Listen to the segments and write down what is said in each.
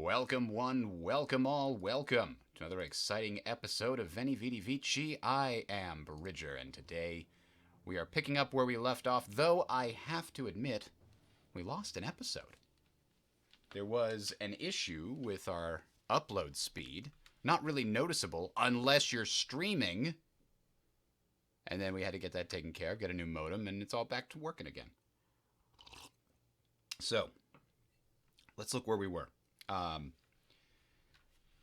Welcome one, welcome all, welcome to another exciting episode of Veni, Vidi, Vici. I am Bridger, and today we are picking up where we left off, though I have to admit, we lost an episode. There was an issue with our upload speed, not really noticeable unless you're streaming, and then we had to get that taken care of, get a new modem, and it's all back to working again. So, let's look where we were.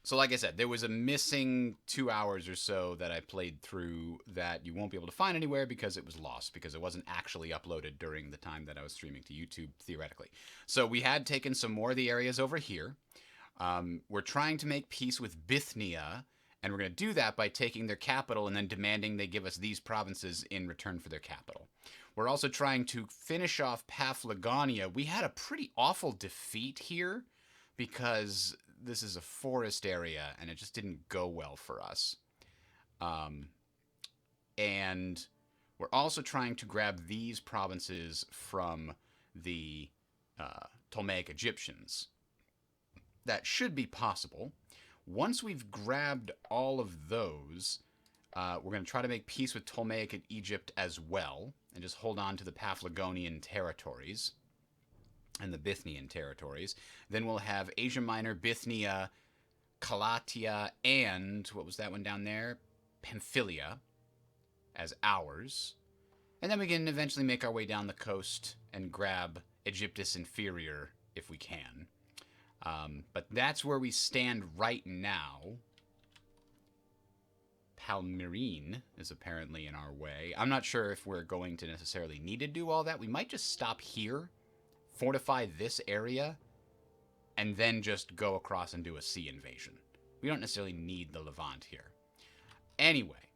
So like I said, there was a missing 2 hours or so that I played through that you won't be able to find anywhere because it was lost, because it wasn't actually uploaded during the time that I was streaming to YouTube, theoretically. So we had taken some more of the areas over here. We're trying to make peace with Bithynia, and we're going to do that by taking their capital and then demanding they give us these provinces in return for their capital. We're also trying to finish off Paphlagonia. We had a pretty awful defeat here, because this is a forest area, and it just didn't go well for us. And we're also trying to grab these provinces from the Ptolemaic Egyptians. That should be possible. Once we've grabbed all of those, we're going to try to make peace with Ptolemaic Egypt as well, and just hold on to the Paphlagonian territories and the Bithynian territories. Then we'll have Asia Minor, Bithynia, Calatia, and what was that one down there? Pamphylia as ours. And then we can eventually make our way down the coast and grab Aegyptus Inferior if we can. But that's where we stand right now. Palmyrene is apparently in our way. I'm not sure if we're going to necessarily need to do all that. We might just stop here, fortify this area, and then just go across and do a sea invasion. We don't necessarily need the Levant here. Anyway.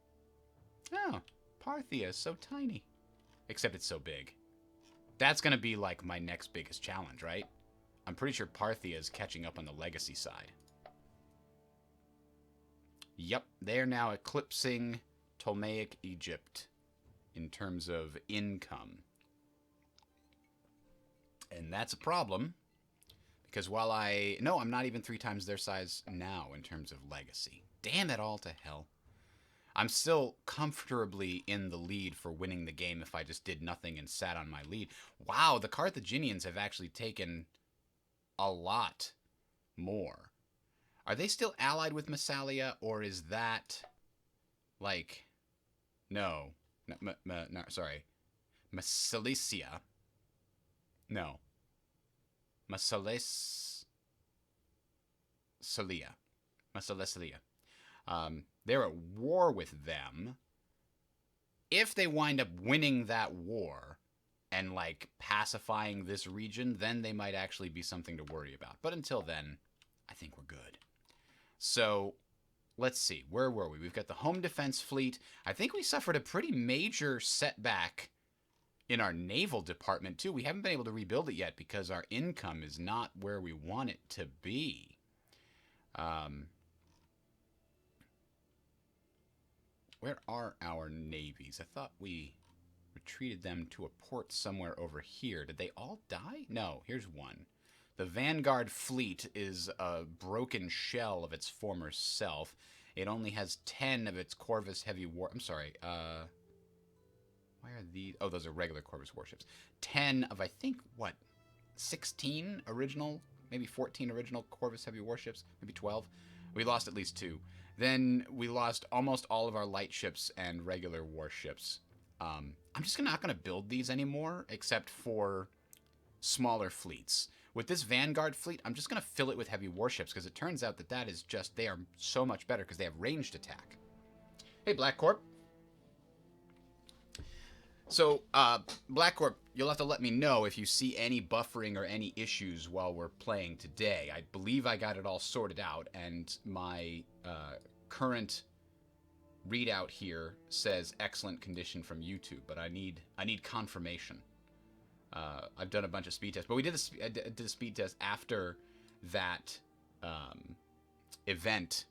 Oh, Parthia is so tiny. Except it's so big. That's going to be like my next biggest challenge, right? I'm pretty sure Parthia is catching up on the legacy side. Yep, they're now eclipsing Ptolemaic Egypt in terms of income. And that's a problem, because while no, I'm not even 3 times their size now in terms of legacy. Damn it all to hell. I'm still comfortably in the lead for winning the game if I just did nothing and sat on my lead. Wow, the Carthaginians have actually taken a lot more. Are they still allied with Massalia, or is that, like, no, sorry, Massalicia. No. Massalesia. They're at war with them. If they wind up winning that war and, like, pacifying this region, then they might actually be something to worry about. But until then, I think we're good. So, let's see. Where were we? We've got the home defense fleet. I think we suffered a pretty major setback in our naval department, too. We haven't been able to rebuild it yet because our income is not where we want it to be. Where are our navies? I thought we retreated them to a port somewhere over here. Did they all die? No, here's one. The Vanguard fleet is a broken shell of its former self. It only has 10 of its Corvus heavy war... I'm sorry, why are these? Oh, those are regular Corvus warships. 10 of, I think, what, 16 original, maybe 14 original Corvus heavy warships, maybe 12. We lost at least 2. Then we lost almost all of our light ships and regular warships. I'm just not going to build these anymore, except for smaller fleets. With this Vanguard fleet, I'm just going to fill it with heavy warships, because it turns out that that is just, they are so much better because they have ranged attack. Hey, Black Corp. So, Black Corp, you'll have to let me know if you see any buffering or any issues while we're playing today. I believe I got it all sorted out, and my current readout here says excellent condition from YouTube, but I need confirmation. I've done a bunch of speed tests, but we did a speed test after that event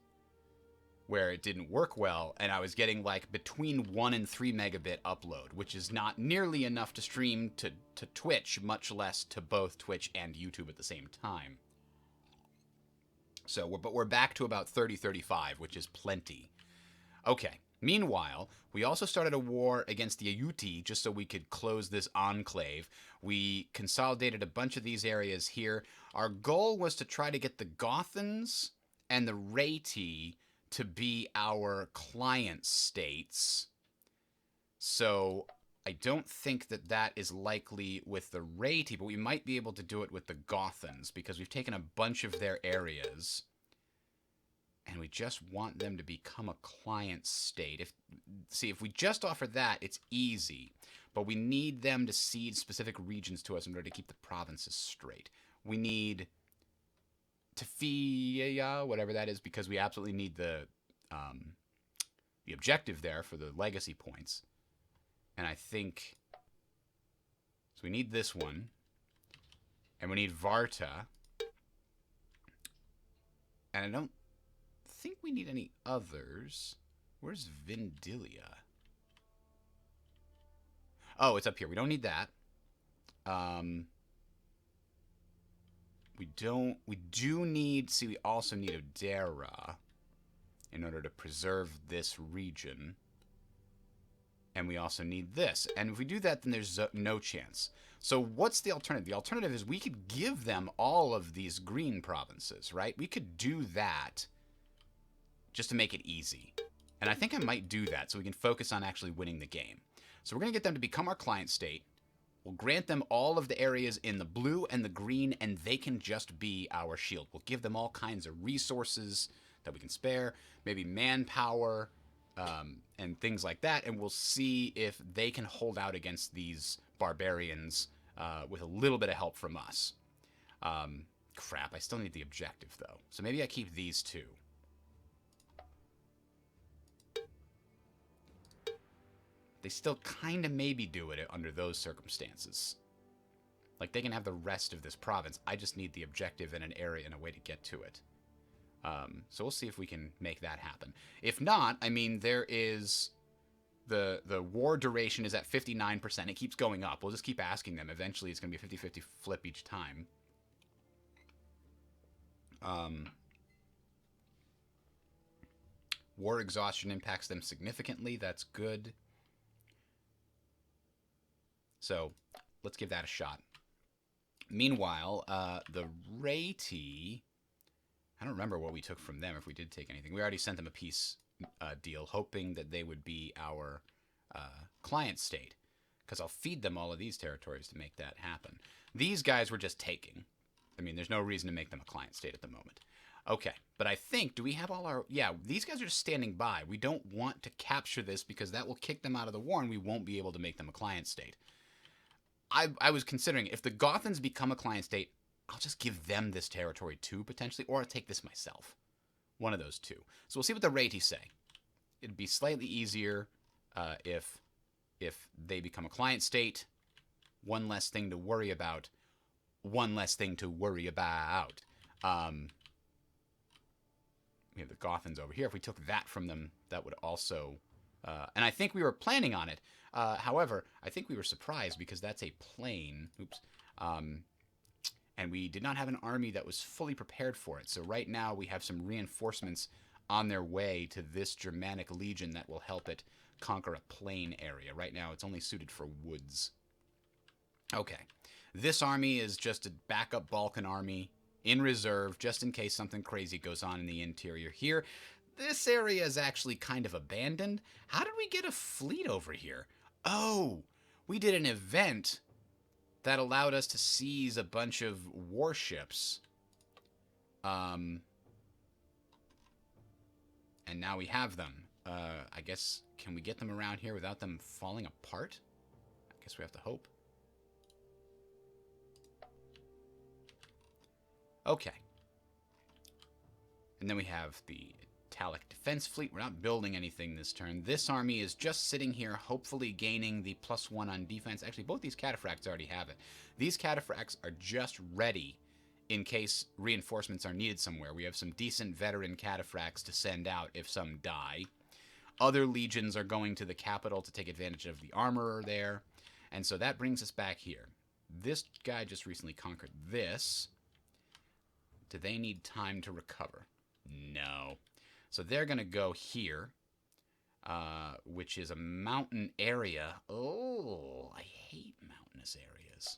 where it didn't work well, and I was getting like between 1 and 3 megabit upload, which is not nearly enough to stream to Twitch, much less to both Twitch and YouTube at the same time. So, but we're back to about 30, 35, which is plenty. Okay. Meanwhile, we also started a war against the Aiuti just so we could close this enclave. We consolidated a bunch of these areas here. Our goal was to try to get the Gothans and the Reti to be our client states. So I don't think that that is likely with the Reti, but we might be able to do it with the Gothans because we've taken a bunch of their areas. And we just want them to become a client state. If we just offer that, it's easy. But we need them to cede specific regions to us in order to keep the provinces straight. We need Tafia, whatever that is, because we absolutely need the objective there for the legacy points. And I think... So we need this one. And we need Varta. And I don't think we need any others. Where's Vindilia? Oh, it's up here. We don't need that. We do need, see, we also need Odera in order to preserve this region. And we also need this. And if we do that, then there's no chance. So what's the alternative? The alternative is we could give them all of these green provinces, right? We could do that just to make it easy. And I think I might do that so we can focus on actually winning the game. So we're going to get them to become our client state. We'll grant them all of the areas in the blue and the green, and they can just be our shield. We'll give them all kinds of resources that we can spare, maybe manpower, and things like that, and we'll see if they can hold out against these barbarians with a little bit of help from us. Crap, I still need the objective, though. So maybe I keep these two. They still kind of maybe do it under those circumstances. Like, they can have the rest of this province. I just need the objective and an area and a way to get to it. So we'll see if we can make that happen. If not, I mean, there is... The war duration is at 59%. It keeps going up. We'll just keep asking them. Eventually, it's going to be a 50-50 flip each time. War exhaustion impacts them significantly. That's good. So, let's give that a shot. Meanwhile, the Reti... I don't remember what we took from them, if we did take anything. We already sent them a peace deal, hoping that they would be our client state. Because I'll feed them all of these territories to make that happen. These guys were just taking. I mean, there's no reason to make them a client state at the moment. Okay, but I think, do we have all our... Yeah, these guys are just standing by. We don't want to capture this because that will kick them out of the war and we won't be able to make them a client state. I was considering, if the Gothans become a client state, I'll just give them this territory too, potentially, or I'll take this myself. One of those two. So we'll see what the Reti say. It'd be slightly easier if they become a client state. One less thing to worry about. One less thing to worry about. We have the Gothans over here. If we took that from them, that would also... and I think we were planning on it. However, I think we were surprised because that's a plain. Oops. And we did not have an army that was fully prepared for it. So right now we have some reinforcements on their way to this Germanic legion that will help it conquer a plain area. Right now it's only suited for woods. Okay. This army is just a backup Balkan army in reserve just in case something crazy goes on in the interior here. This area is actually kind of abandoned. How did we get a fleet over here? Oh, we did an event that allowed us to seize a bunch of warships. And now we have them. I guess, can we get them around here without them falling apart? I guess we have to hope. Okay. And then we have the Italic Defense Fleet. We're not building anything this turn. This army is just sitting here, hopefully gaining the +1 on defense. Actually, both these cataphracts already have it. These cataphracts are just ready in case reinforcements are needed somewhere. We have some decent veteran cataphracts to send out if some die. Other legions are going to the capital to take advantage of the armorer there. And so that brings us back here. This guy just recently conquered this. Do they need time to recover? No. So they're going to go here, which is a mountain area. Oh, I hate mountainous areas.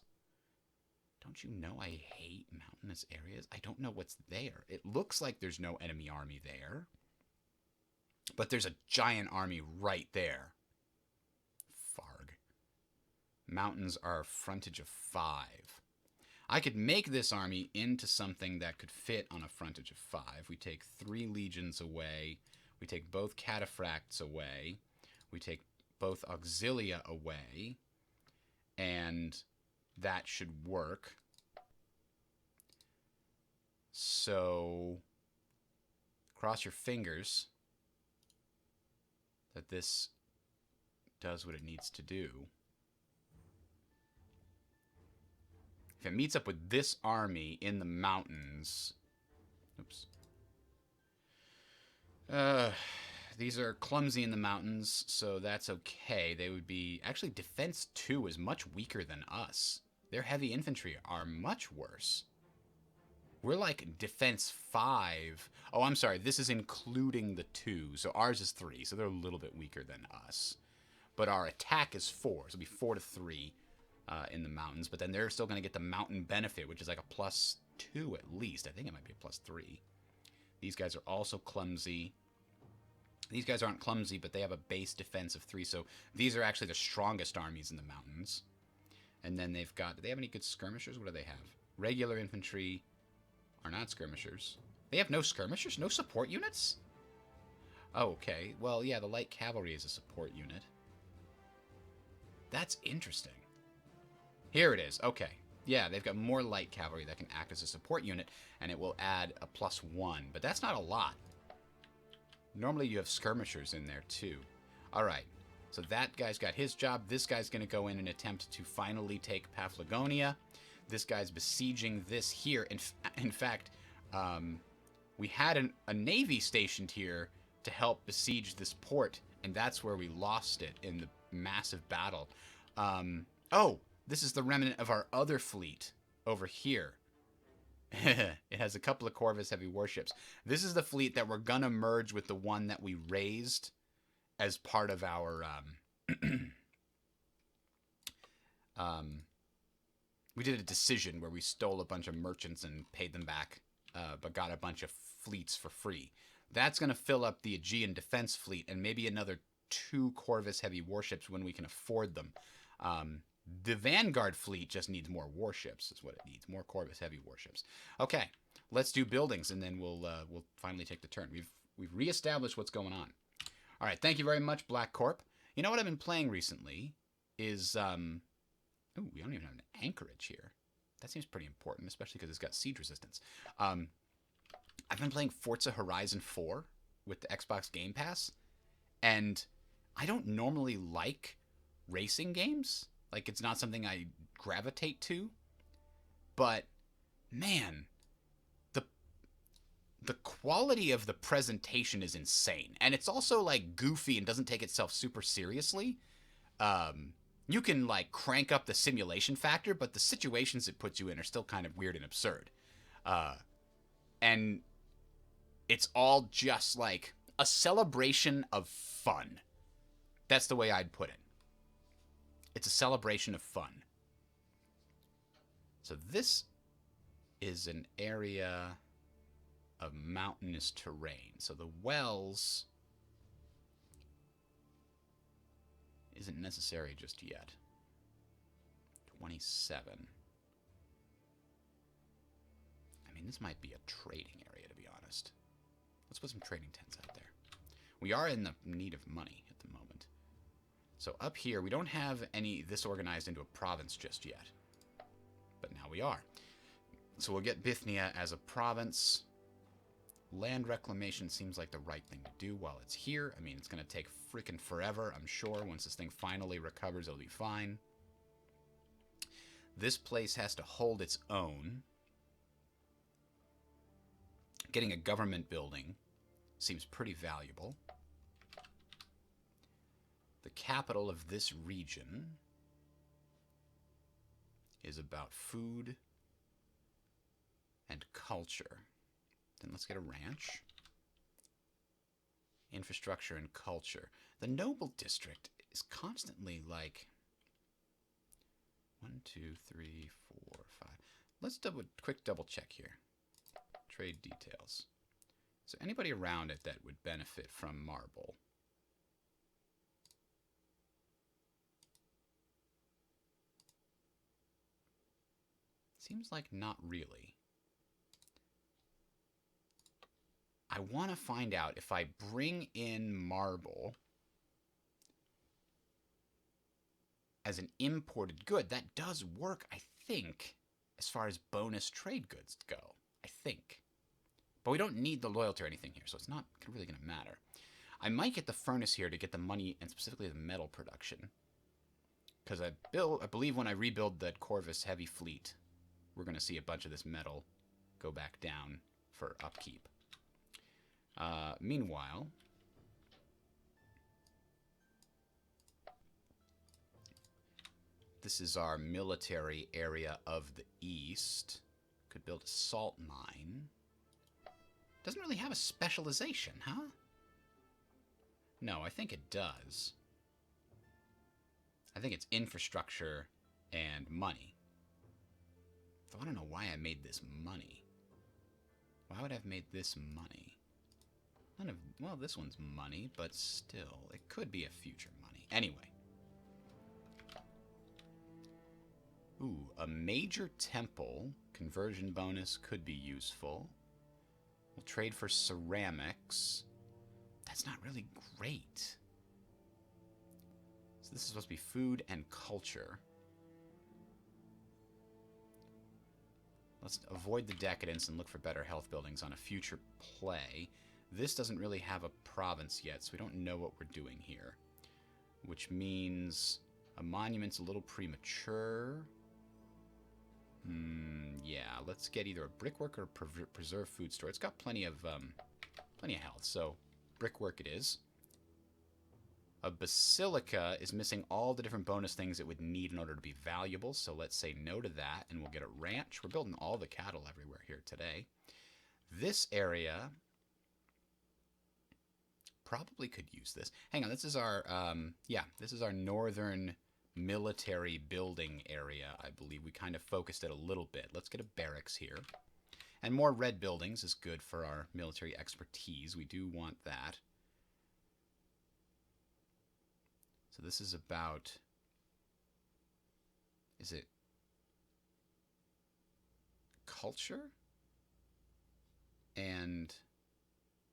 Don't you know I hate mountainous areas? I don't know what's there. It looks like there's no enemy army there. But there's a giant army right there. Farg. Mountains are a frontage of 5. I could make this army into something that could fit on a frontage of 5. We take 3 legions away. We take both cataphracts away. We take both auxilia away. And that should work. So, cross your fingers that this does what it needs to do. If it meets up with this army in the mountains... Oops. These are clumsy in the mountains, so that's okay. They would be... Actually, Defense 2 is much weaker than us. Their heavy infantry are much worse. We're like Defense 5. Oh, I'm sorry. This is including the 2. So ours is 3, so they're a little bit weaker than us. But our attack is 4, so it'll be 4 to 3 in the mountains. But then they're still going to get the mountain benefit, which is like a +2 at least. I think it might be a +3. These guys are also clumsy. These guys aren't clumsy, but they have a base defense of 3. So these are actually the strongest armies in the mountains. And then they've got... Do they have any good skirmishers? What do they have? Regular infantry are not skirmishers. They have no skirmishers? No support units? Oh, okay. Well, yeah, the light cavalry is a support unit. That's interesting. Here it is. Okay. Yeah, they've got more light cavalry that can act as a support unit, and it will add a +1. But that's not a lot. Normally you have skirmishers in there, too. Alright. So that guy's got his job. This guy's going to go in and attempt to finally take Paphlagonia. This guy's besieging this here. In fact, we had a navy stationed here to help besiege this port, and that's where we lost it in the massive battle. Oh, this is the remnant of our other fleet over here. It has a couple of Corvus heavy warships. This is the fleet that we're gonna merge with the one that we raised as part of our we did a decision where we stole a bunch of merchants and paid them back, but got a bunch of fleets for free. That's going to fill up the Aegean defense fleet and maybe another 2 Corvus heavy warships when we can afford them. The Vanguard fleet just needs more warships, is what it needs. More Corvus heavy warships. Okay, let's do buildings, and then we'll finally take the turn. We've reestablished what's going on. All right, thank you very much, Black Corp. You know what I've been playing recently is... Ooh, we don't even have an anchorage here. That seems pretty important, especially because it's got siege resistance. I've been playing Forza Horizon 4 with the Xbox Game Pass, and I don't normally like racing games. Like, it's not something I gravitate to. But, man, the quality of the presentation is insane. And it's also, like, goofy and doesn't take itself super seriously. You can, like, crank up the simulation factor, but the situations it puts you in are still kind of weird and absurd. And it's all just, like, a celebration of fun. That's the way I'd put it. It's a celebration of fun. So this is an area of mountainous terrain. So the wells isn't necessary just yet. 27. I mean, this might be a trading area, to be honest. Let's put some trading tents out there. We are in the need of money at the moment. So up here, we don't have any this organized into a province just yet. But now we are. So we'll get Bithynia as a province. Land reclamation seems like the right thing to do while it's here. I mean, it's going to take freaking forever, I'm sure. Once this thing finally recovers, it'll be fine. This place has to hold its own. Getting a government building seems pretty valuable. The capital of this region is about food and culture. Then let's get a ranch. Infrastructure and culture. The noble district is constantly like 1, 2, 3, 4, 5. Let's quick double check here. Trade details. Is there anybody around it that would benefit from marble? Seems like not really. I want to find out if I bring in marble as an imported good. That does work, I think, as far as bonus trade goods go. I think. But we don't need the loyalty or anything here, so it's not really going to matter. I might get the furnace here to get the money and specifically the metal production. Because I believe when I rebuild that Corvus heavy fleet, we're going to see a bunch of this metal go back down for upkeep. Meanwhile, this is our military area of the east. Could build a salt mine. Doesn't really have a specialization, huh? No, I think it does. I think it's infrastructure and money. Though I don't know why I made this money. Why would I have made this money? None of, well, this one's money, but still, it could be a future money. Anyway. Ooh, a major temple conversion bonus could be useful. We'll trade for ceramics. That's not really great. So this is supposed to be food and culture. Let's avoid the decadence and look for better health buildings on a future play. This doesn't really have a province yet, so we don't know what we're doing here. Which means a monument's a little premature. Yeah, let's get either a brickwork or a preserved food store. It's got plenty of health, so brickwork it is. A basilica is missing all the different bonus things it would need in order to be valuable, so let's say no to that, and we'll get a ranch. We're building all the cattle everywhere here today. This area probably could use this. Hang on, this is our, this is our northern military building area, I believe. We kind of focused it a little bit. Let's get a barracks here. And more red buildings is good for our military expertise. We do want that. So this is about, is it culture and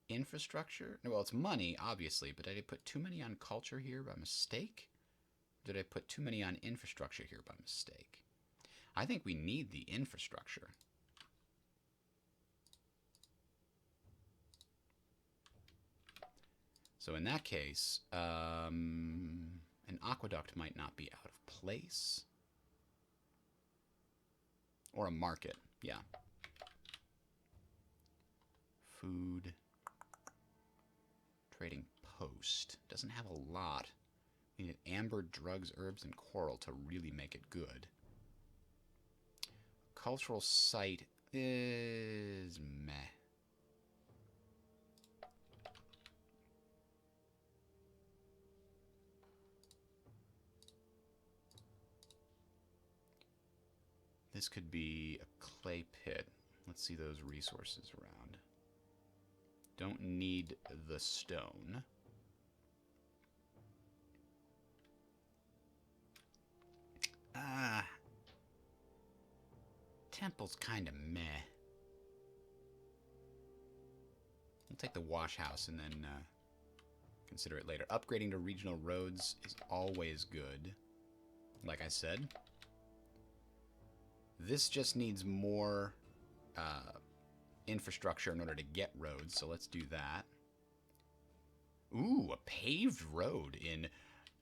infrastructure? No, well, it's money, obviously, but did I put too many on culture here by mistake? Did I put too many on infrastructure here by mistake? I think we need the infrastructure. So in that case, an aqueduct might not be out of place. Or a market, yeah. Food. Trading post. Doesn't have a lot. We need amber, drugs, herbs, and coral to really make it good. Cultural site is meh. This could be a clay pit. Let's see those resources around. Don't need the stone. Temple's kind of meh. We'll take the wash house and then consider it later. Upgrading to regional roads is always good. Like I said. This just needs more infrastructure in order to get roads, so let's do that. Ooh, a paved road in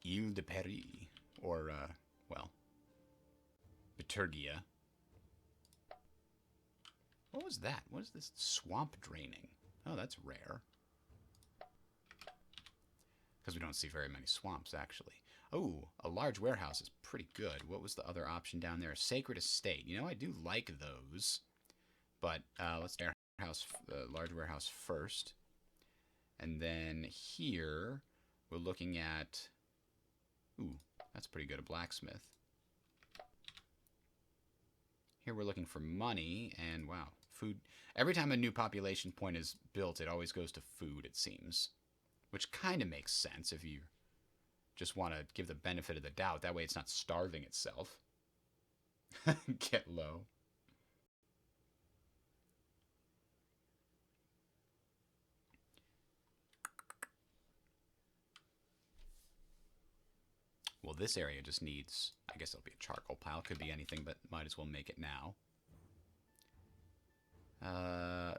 Ile-de-Paris. Or, well, Bitergia. What was that? What is this? Swamp draining. Oh, that's rare. Because we don't see very many swamps, actually. Oh, a large warehouse is pretty good. What was the other option down there? Sacred Estate. You know, I do like those. But let's do the large warehouse first. And then here, we're looking at... Ooh, that's pretty good, a blacksmith. Here we're looking for money, and wow, food. Every time a new population point is built, it always goes to food, it seems. Which kind of makes sense if you just want to give the benefit of the doubt. That way it's not starving itself. Get low. Well, this area just needs, I guess it'll be a charcoal pile. Could be anything, but might as well make it now.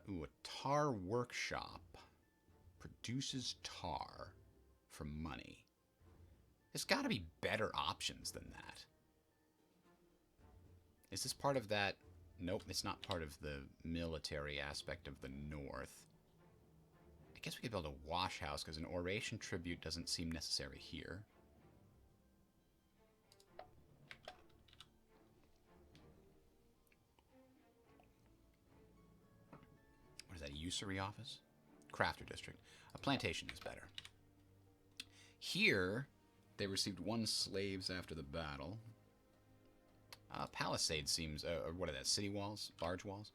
Ooh, a tar workshop. Produces tar for money. There's got to be better options than that. Is this part of that? Nope, it's not part of the military aspect of the north. I guess we could build a wash house because an oration tribute doesn't seem necessary here. What is that, a usury office? Crafter district. A plantation is better. Here, they received 1 slaves after the battle. Palisade seems... what are that? City walls? Barge walls?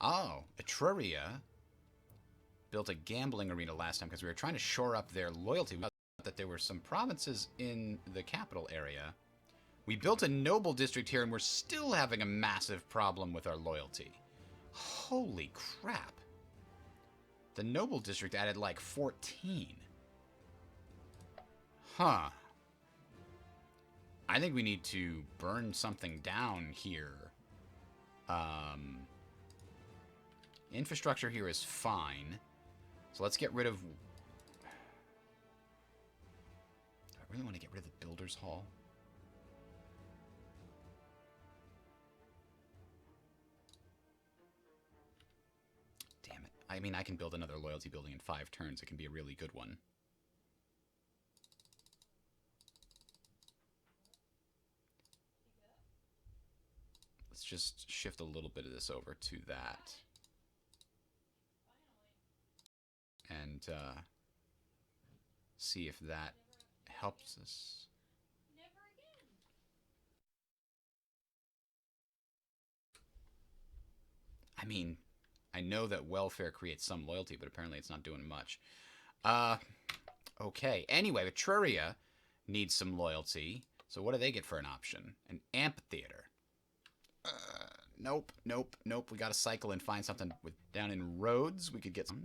Oh, Etruria built a gambling arena last time because we were trying to shore up their loyalty. We thought that there were some provinces in the capital area. We built a noble district here and we're still having a massive problem with our loyalty. Holy crap. The noble district added like 14. Huh. I think we need to burn something down here. Infrastructure here is fine. So let's get rid of... Do I really want to get rid of the Builder's Hall? Damn it. I mean, I can build another loyalty building in 5 turns. It can be a really good one. Let's just shift a little bit of this over to that. And see if that helps us. I mean, I know that welfare creates some loyalty, but apparently it's not doing much. Okay. Anyway, Etruria needs some loyalty. So what do they get for an option? An amphitheater. Nope, nope, nope. We got to cycle and find something with down in Rhodes. We could get some.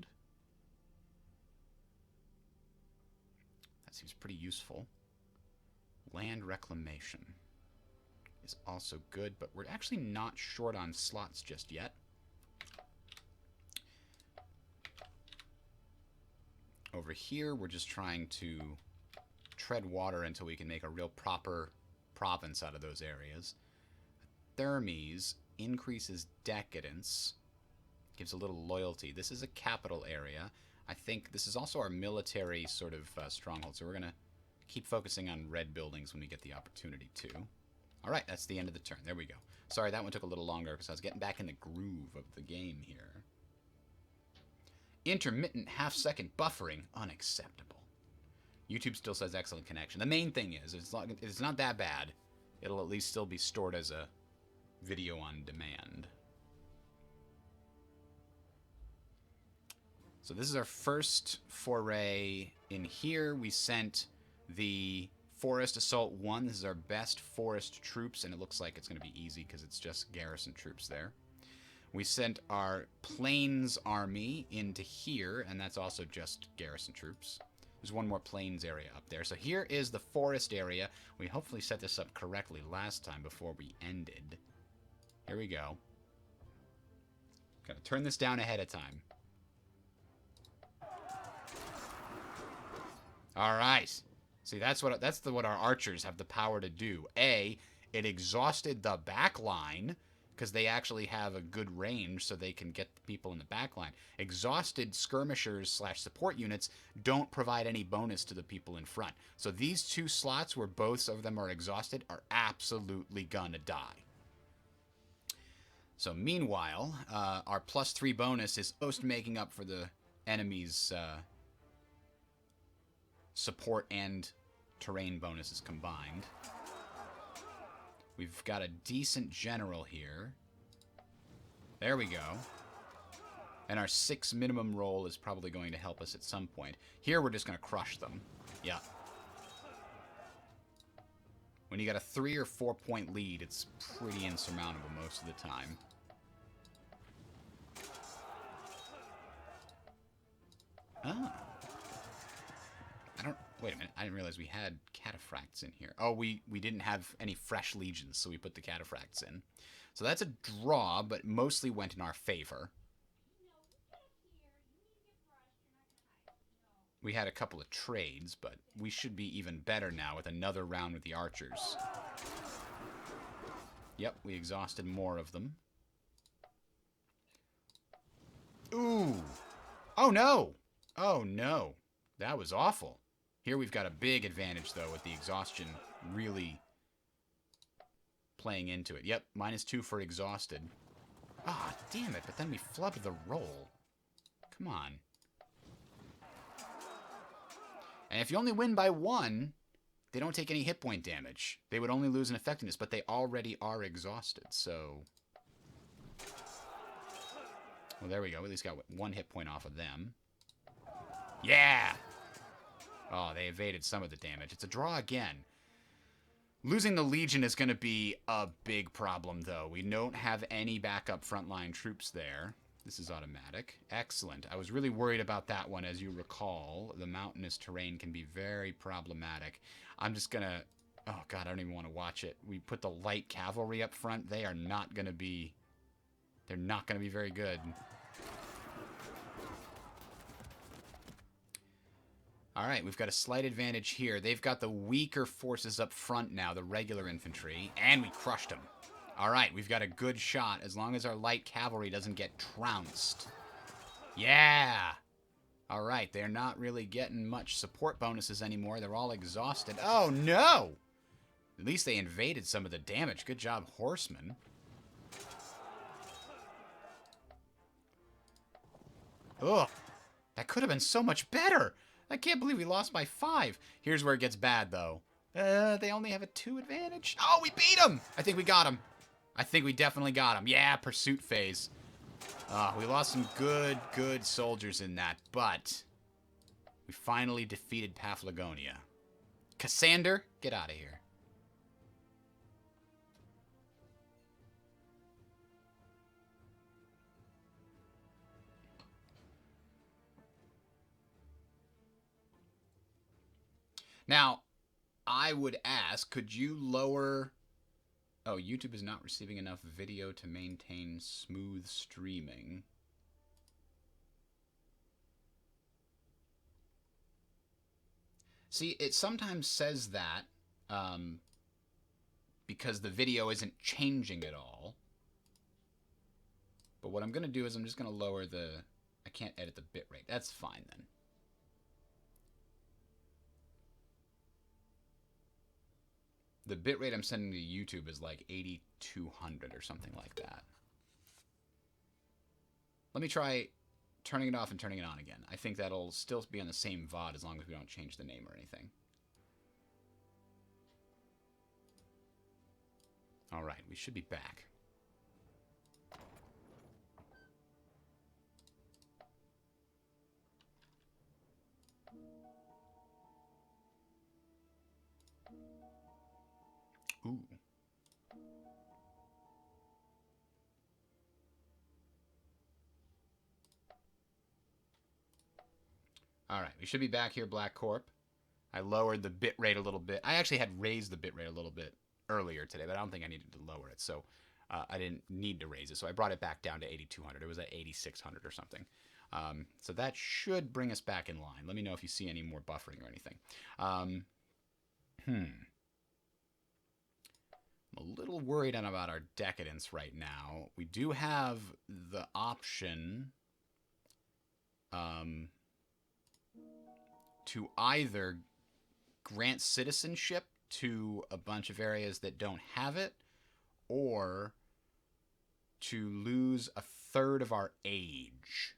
That seems pretty useful. Land reclamation is also good, but we're actually not short on slots just yet. Over here, we're just trying to tread water until we can make a real proper province out of those areas. Thermes increases decadence, gives a little loyalty. This is a capital area. I think this is also our military sort of stronghold, so we're going to keep focusing on red buildings when we get the opportunity to. All right, that's the end of the turn. There we go. Sorry, that one took a little longer because I was getting back in the groove of the game here. Intermittent half-second buffering, unacceptable. YouTube still says excellent connection. The main thing is, it's not that bad. It'll at least still be stored as a video on demand. So this is our first foray in here. We sent the Forest Assault 1. This is our best forest troops, and it looks like it's going to be easy because it's just garrison troops there. We sent our Plains Army into here, and that's also just garrison troops. There's one more Plains area up there. So here is the forest area. We hopefully set this up correctly last time before we ended. Here we go. Gotta turn this down ahead of time. All right. See, that's what our archers have the power to do. A, it exhausted the back line because they actually have a good range so they can get the people in the back line. Exhausted skirmishers / support units don't provide any bonus to the people in front. So these 2 slots where both of them are exhausted are absolutely gonna die. So meanwhile, our +3 bonus is almost making up for the enemy's support and terrain bonuses combined. We've got a decent general here. There we go. And our 6 minimum roll is probably going to help us at some point. Here we're just going to crush them. Yeah. When you got a 3 or 4 point lead, it's pretty insurmountable most of the time. Oh. Wait a minute. I didn't realize we had cataphracts in here. Oh, we didn't have any fresh legions, so we put the cataphracts in. So that's a draw, but mostly went in our favor. We had a couple of trades, but we should be even better now with another round with the archers. Yep, we exhausted more of them. Ooh. Oh, no. Oh, no. That was awful. Here we've got a big advantage, though, with the exhaustion really playing into it. Yep, -2 for exhausted. Ah, damn it, but then we flubbed the roll. Come on. And if you only win by 1, they don't take any hit point damage. They would only lose in effectiveness, but they already are exhausted, so... Well, there we go. We at least got 1 hit point off of them. Yeah! Oh, they evaded some of the damage. It's a draw again. Losing the Legion is going to be a big problem, though. We don't have any backup frontline troops there. This is automatic. Excellent. I was really worried about that one, as you recall. The mountainous terrain can be very problematic. I'm just going to... Oh, God, I don't even want to watch it. We put the light cavalry up front. They are not going to be... They're not going to be very good. All right, we've got a slight advantage here. They've got the weaker forces up front now, the regular infantry, and we crushed them. All right, we've got a good shot as long as our light cavalry doesn't get trounced. Yeah! All right, they're not really getting much support bonuses anymore. They're all exhausted. Oh, no! At least they invaded some of the damage. Good job, horsemen. Ugh, that could have been so much better. I can't believe we lost by 5. Here's where it gets bad, though. They only have a 2 advantage. Oh, we beat them! I think we got him. I think we definitely got him. Yeah, pursuit phase. We lost some good soldiers in that, but we finally defeated Paphlagonia. Cassander, get out of here. Now, I would ask, could you lower... Oh, YouTube is not receiving enough video to maintain smooth streaming. See, it sometimes says that because the video isn't changing at all. But what I'm going to do is I'm just going to lower the... I can't edit the bitrate. That's fine, then. The bitrate I'm sending to YouTube is like 8200 or something like that. Let me try turning it off and turning it on again. I think that'll still be on the same VOD as long as we don't change the name or anything. All right, we should be back. Ooh. All right, we should be back here, Black Corp. I lowered the bit rate a little bit. I actually had raised the bit rate a little bit earlier today, but I don't think I needed to lower it, so I didn't need to raise it. So I brought it back down to 8200. It was at 8600 or something. So that should bring us back in line. Let me know if you see any more buffering or anything. I'm a little worried about our decadence right now. We do have the option to either grant citizenship to a bunch of areas that don't have it, or to lose a third of our age,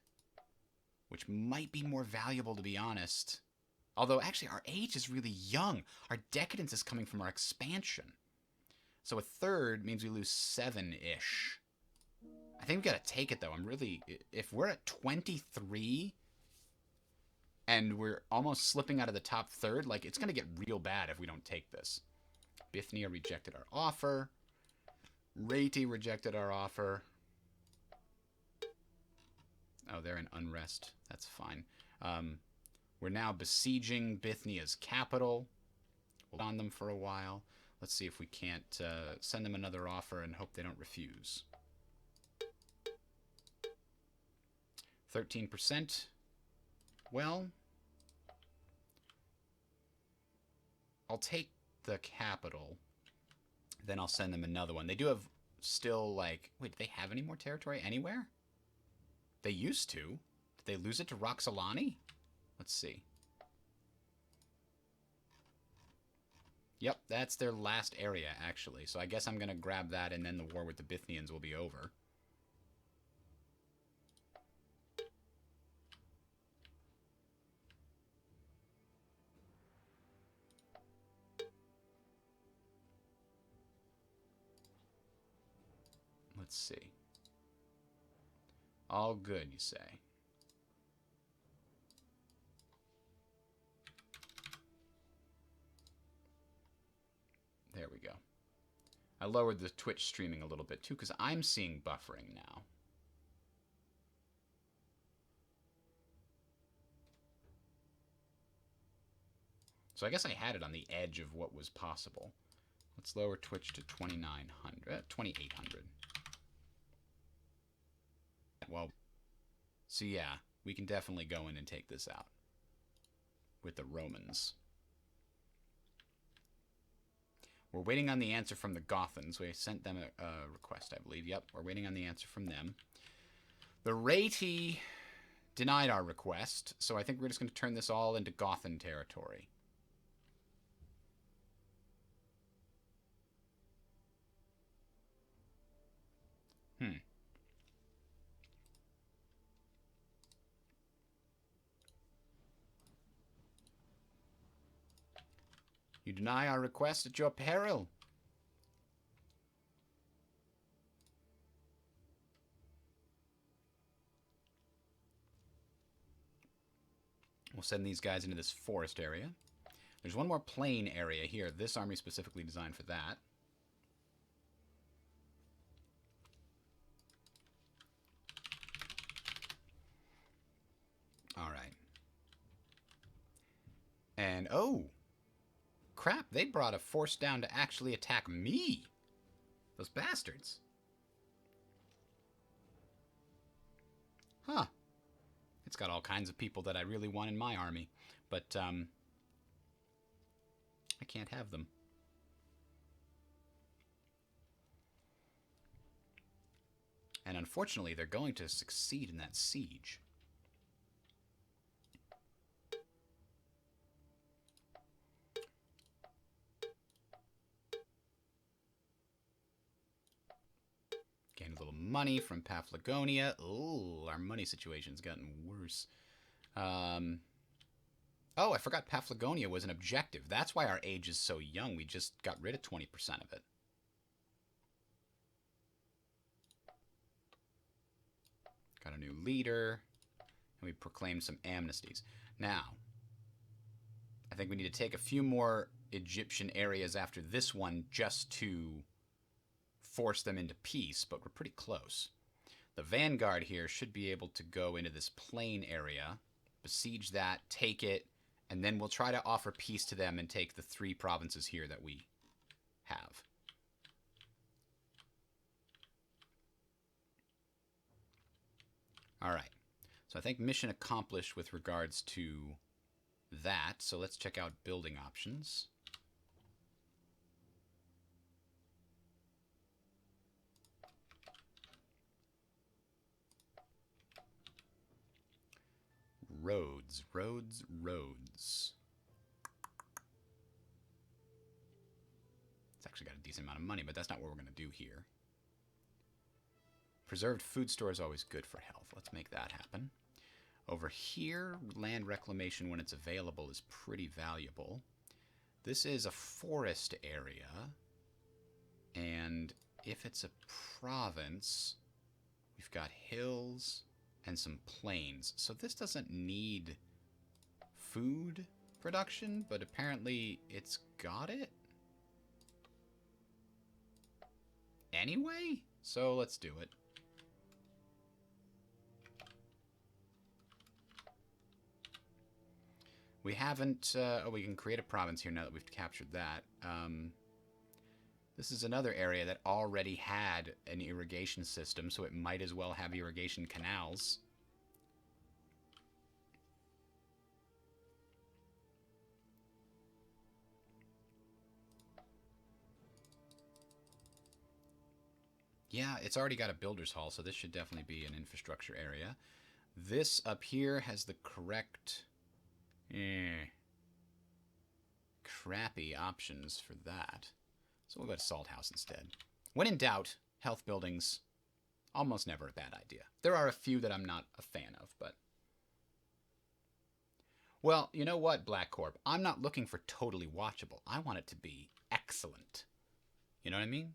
which might be more valuable, to be honest. Although, actually, our age is really young. Our decadence is coming from our expansion. So a third means we lose 7-ish. I think we gotta take it, though. If we're at 23 and we're almost slipping out of the top third, like, it's gonna get real bad if we don't take this. Bithynia rejected our offer. Rati rejected our offer. Oh, they're in unrest. That's fine. We're now besieging Bithynia's capital. We'll hold on them for a while. Let's see if we can't send them another offer and hope they don't refuse. 13%. Well, I'll take the capital. Then I'll send them another one. They do have still, like... Wait, do they have any more territory anywhere? They used to. Did they lose it to Roxolani? Let's see. Yep, that's their last area, actually. So I guess I'm going to grab that, and then the war with the Bithynians will be over. Let's see. All good, you say. There we go. I lowered the Twitch streaming a little bit, too, because I'm seeing buffering now. So I guess I had it on the edge of what was possible. Let's lower Twitch to 2800. Well, so yeah, we can definitely go in and take this out with the Romans. We're waiting on the answer from the Gothans. We sent them a request, I believe. Yep, we're waiting on the answer from them. The Rati denied our request, so I think we're just going to turn this all into Gothan territory. You deny our request at your peril. We'll send these guys into this forest area. There's one more plain area here. This army is specifically designed for that. All right. And, oh, crap, they brought a force down to actually attack me. Those bastards. Huh. It's got all kinds of people that I really want in my army. But, I can't have them. And unfortunately, they're going to succeed in that siege. Gain a little money from Paphlagonia. Oh, our money situation's gotten worse. Oh, I forgot Paphlagonia was an objective. That's why our age is so young. We just got rid of 20% of it. Got a new leader. And we proclaimed some amnesties. Now, I think we need to take a few more Egyptian areas after this one just to force them into peace, but we're pretty close. The vanguard here should be able to go into this plain area, besiege that, take it, and then we'll try to offer peace to them and take the 3 provinces here that we have. All right. So I think mission accomplished with regards to that. So let's check out building options. Roads, roads, roads. It's actually got a decent amount of money, but that's not what we're going to do here. Preserved food store is always good for health. Let's make that happen. Over here, land reclamation when it's available is pretty valuable. This is a forest area. And if it's a province, we've got hills and some plains. So this doesn't need food production, but apparently it's got it anyway. So let's do it. We haven't... oh, we can create a province here now that we've captured that. This is another area that already had an irrigation system, so it might as well have irrigation canals. Yeah, it's already got a builder's hall, so this should definitely be an infrastructure area. This up here has the correct... crappy options for that. So we'll go to Salt House instead. When in doubt, health buildings, almost never a bad idea. There are a few that I'm not a fan of, but... Well, you know what, Black Corp? I'm not looking for totally watchable. I want it to be excellent. You know what I mean?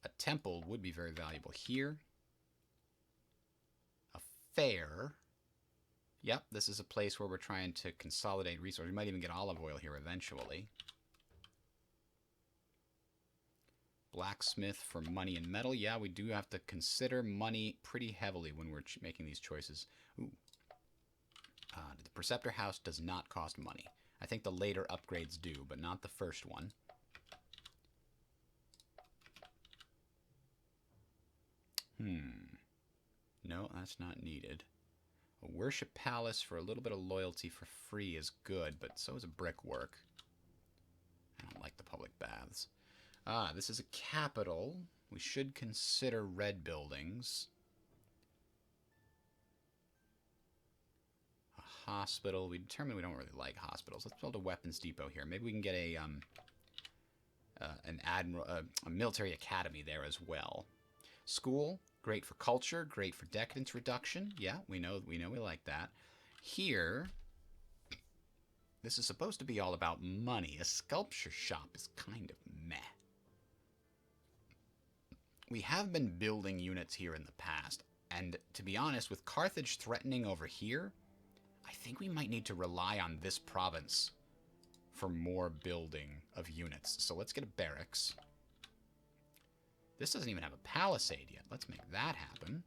A temple would be very valuable here. A fair. Yep, this is a place where we're trying to consolidate resources. We might even get olive oil here eventually. Blacksmith for money and metal. Yeah, we do have to consider money pretty heavily when we're making these choices. Ooh. The Preceptor House does not cost money. I think the later upgrades do, but not the first one. No, that's not needed. A worship palace for a little bit of loyalty for free is good, but so is a brickwork. I don't like the public baths. This is a capital. We should consider red buildings. A hospital. We determined we don't really like hospitals. Let's build a weapons depot here. Maybe we can get a military academy there as well. School, great for culture, great for decadence reduction. Yeah, we know we like that. Here, this is supposed to be all about money. A sculpture shop is kind of meh. We have been building units here in the past, and to be honest, with Carthage threatening over here, I think we might need to rely on this province for more building of units. So let's get a barracks. This doesn't even have a palisade yet. Let's make that happen.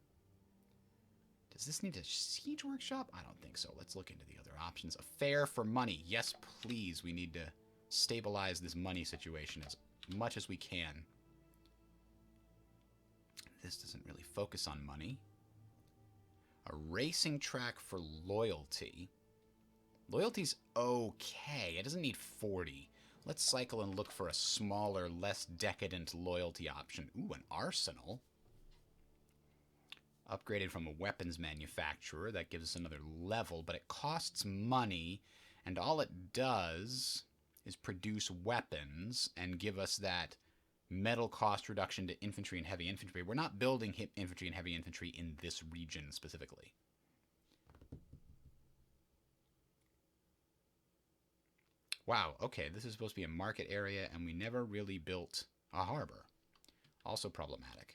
Does this need a siege workshop? I don't think so. Let's look into the other options. A fair for money. Yes, please. We need to stabilize this money situation as much as we can. This doesn't really focus on money. A racing track for loyalty. Loyalty's okay. It doesn't need 40. Let's cycle and look for a smaller, less decadent loyalty option. Ooh, an arsenal. Upgraded from a weapons manufacturer. That gives us another level, but it costs money, and all it does is produce weapons and give us that metal cost reduction to infantry and heavy infantry. We're not building infantry and heavy infantry in this region specifically. Wow, okay, this is supposed to be a market area, and we never really built a harbor. Also problematic.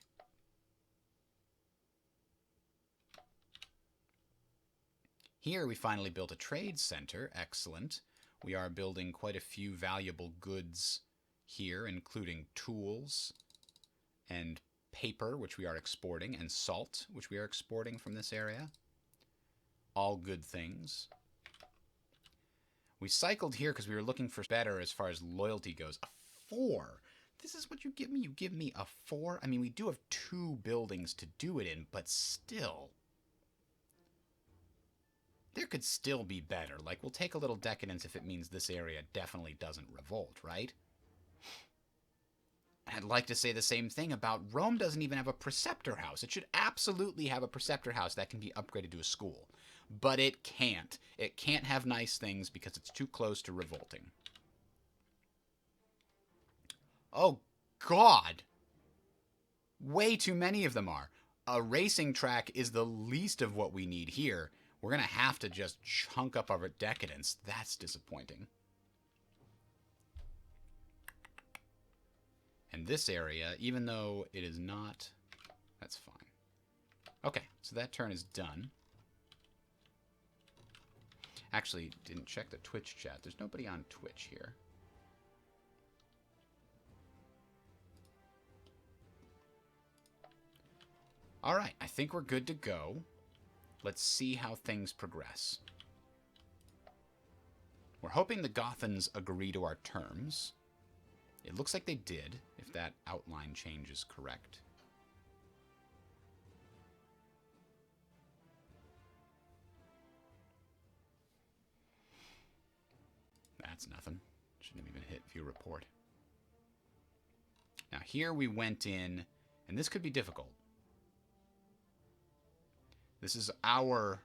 Here we finally built a trade center. Excellent. We are building quite a few valuable goods here, including tools and paper, which we are exporting, and salt, which we are exporting from this area. All good things. We cycled here because we were looking for better as far as loyalty goes. A 4. This is what you give me? You give me a 4? I mean, we do have 2 buildings to do it in, but still. There could still be better. Like, we'll take a little decadence if it means this area definitely doesn't revolt, right? I'd like to say the same thing about Rome doesn't even have a preceptor house. It should absolutely have a preceptor house that can be upgraded to a school. But it can't. It can't have nice things because it's too close to revolting. Oh, God! Way too many of them are. A racing track is the least of what we need here. We're going to have to just chunk up our decadence. That's disappointing. And this area, even though it is not... That's fine. Okay, so that turn is done. Actually, didn't check the Twitch chat. There's nobody on Twitch here. Alright, I think we're good to go. Let's see how things progress. We're hoping the Gothans agree to our terms. It looks like they did, if that outline change is correct. That's nothing. Shouldn't have even hit view report. Now here we went in, and this could be difficult. This is our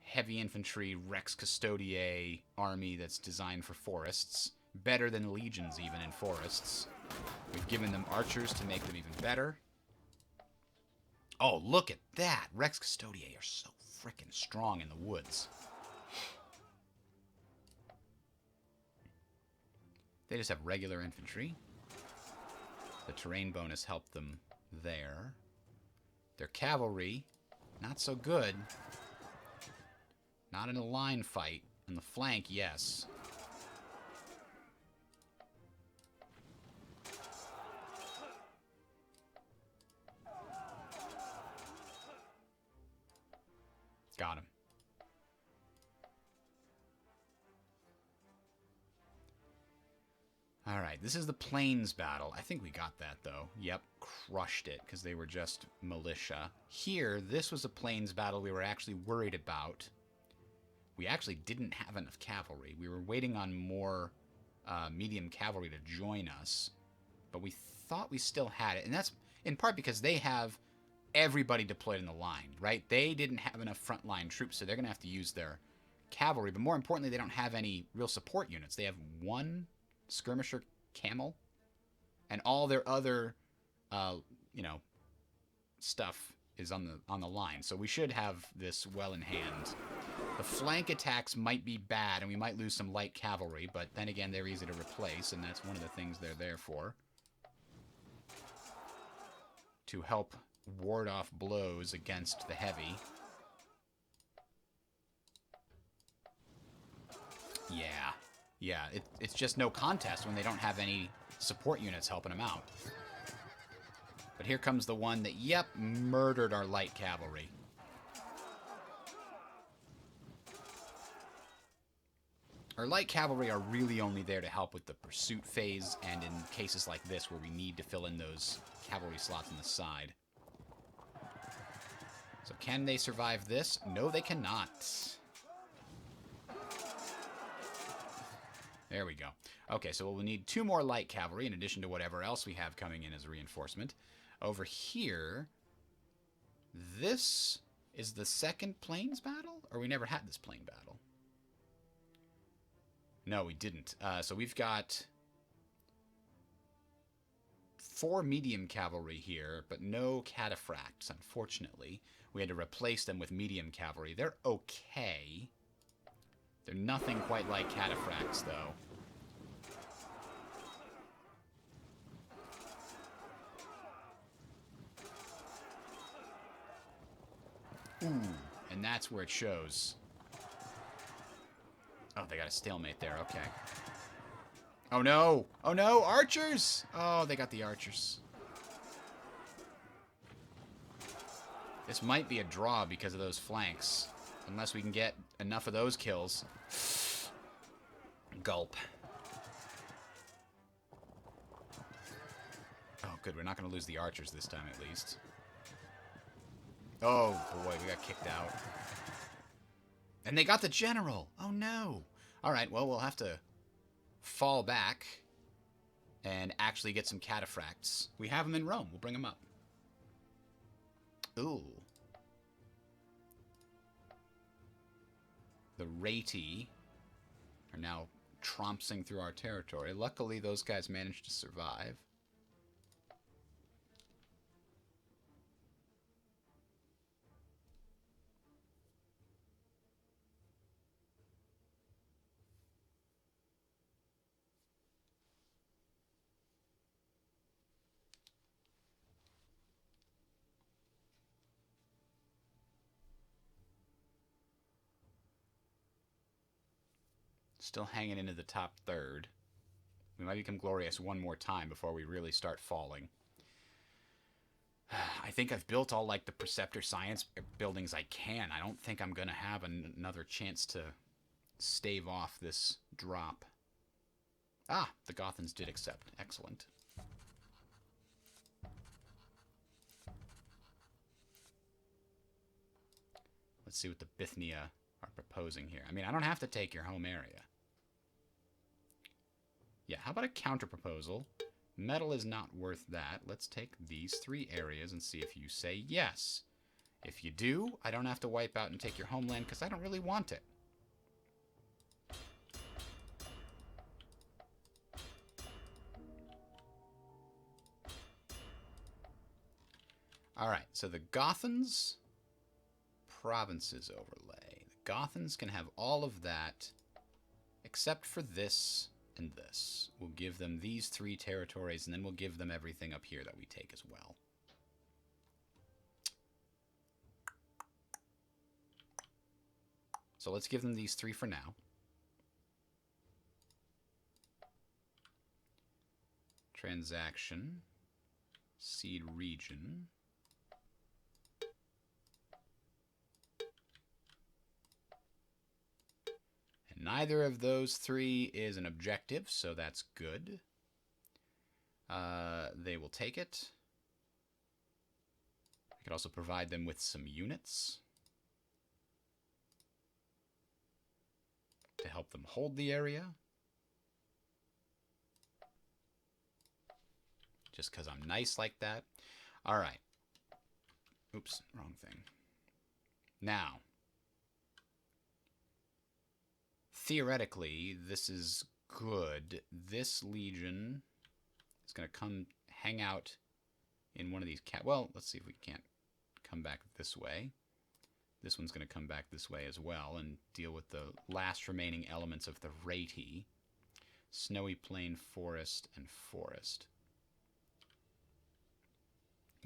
heavy infantry Rex Custodiae army that's designed for forests. Better than legions even in forests. We've given them archers to make them even better. Oh, look at that! Rex Custodiae are so frickin' strong in the woods. They just have regular infantry. The terrain bonus helped them there. Their cavalry, not so good. Not in a line fight. In the flank, yes. Got him. Alright, this is the Plains battle. I think we got that, though. Yep, crushed it, because they were just militia. Here, this was a Plains battle we were actually worried about. We actually didn't have enough cavalry. We were waiting on more medium cavalry to join us. But we thought we still had it. And that's in part because they have everybody deployed in the line, right? They didn't have enough frontline troops, so they're going to have to use their cavalry. But more importantly, they don't have any real support units. They have one skirmisher camel, and all their other, stuff is on the line. So we should have this well in hand. The flank attacks might be bad, and we might lose some light cavalry, but then again, they're easy to replace, and that's one of the things they're there for. To help ward off blows against the heavy. Yeah, it's just no contest when they don't have any support units helping them out. But here comes the one that, yep, murdered our light cavalry. Our light cavalry are really only there to help with the pursuit phase and in cases like this where we need to fill in those cavalry slots on the side. So can they survive this? No, they cannot. There we go. Okay, so we'll need 2 more light cavalry in addition to whatever else we have coming in as a reinforcement. Over here, this is the second Plains battle? Or we never had this plain battle? No, we didn't. So we've got 4 medium cavalry here, but no cataphracts, unfortunately. We had to replace them with medium cavalry. They're okay. They're nothing quite like cataphracts, though. Ooh, and that's where it shows. Oh, they got a stalemate there. Okay. Oh, no. Oh, no. Archers. Oh, they got the archers. This might be a draw because of those flanks. Unless we can get enough of those kills. Gulp. Oh, good. We're not going to lose the archers this time, at least. Oh, boy. We got kicked out. And they got the general. Oh, no. All right. Well, we'll have to fall back and actually get some cataphracts. We have them in Rome. We'll bring them up. Ooh. The Rati are now trompsing through our territory. Luckily, those guys managed to survive. Still hanging into the top third. We might become glorious one more time before we really start falling. I think I've built all, like, the Preceptor Science buildings I can. I don't think I'm going to have another chance to stave off this drop. Ah, the Gothans did accept. Excellent. Let's see what the Bithynia are proposing here. I mean, I don't have to take your home area. Yeah, how about a counter-proposal? Metal is not worth that. Let's take these 3 areas and see if you say yes. If you do, I don't have to wipe out and take your homeland because I don't really want it. Alright, so the Gothans... provinces overlay. The Gothans can have all of that except for this and this. We'll give them these 3 territories, and then we'll give them everything up here that we take as well. So let's give them these 3 for now. Transaction. Seed region. Neither of those 3 is an objective, so that's good. They will take it. I could also provide them with some units to help them hold the area. Just because I'm nice like that. All right. Oops, wrong thing. Now, theoretically, this is good. This legion is going to come hang out in one of these well, let's see if we can't come back this way. This one's going to come back this way as well and deal with the last remaining elements of the Rati. Snowy plain, forest, and forest.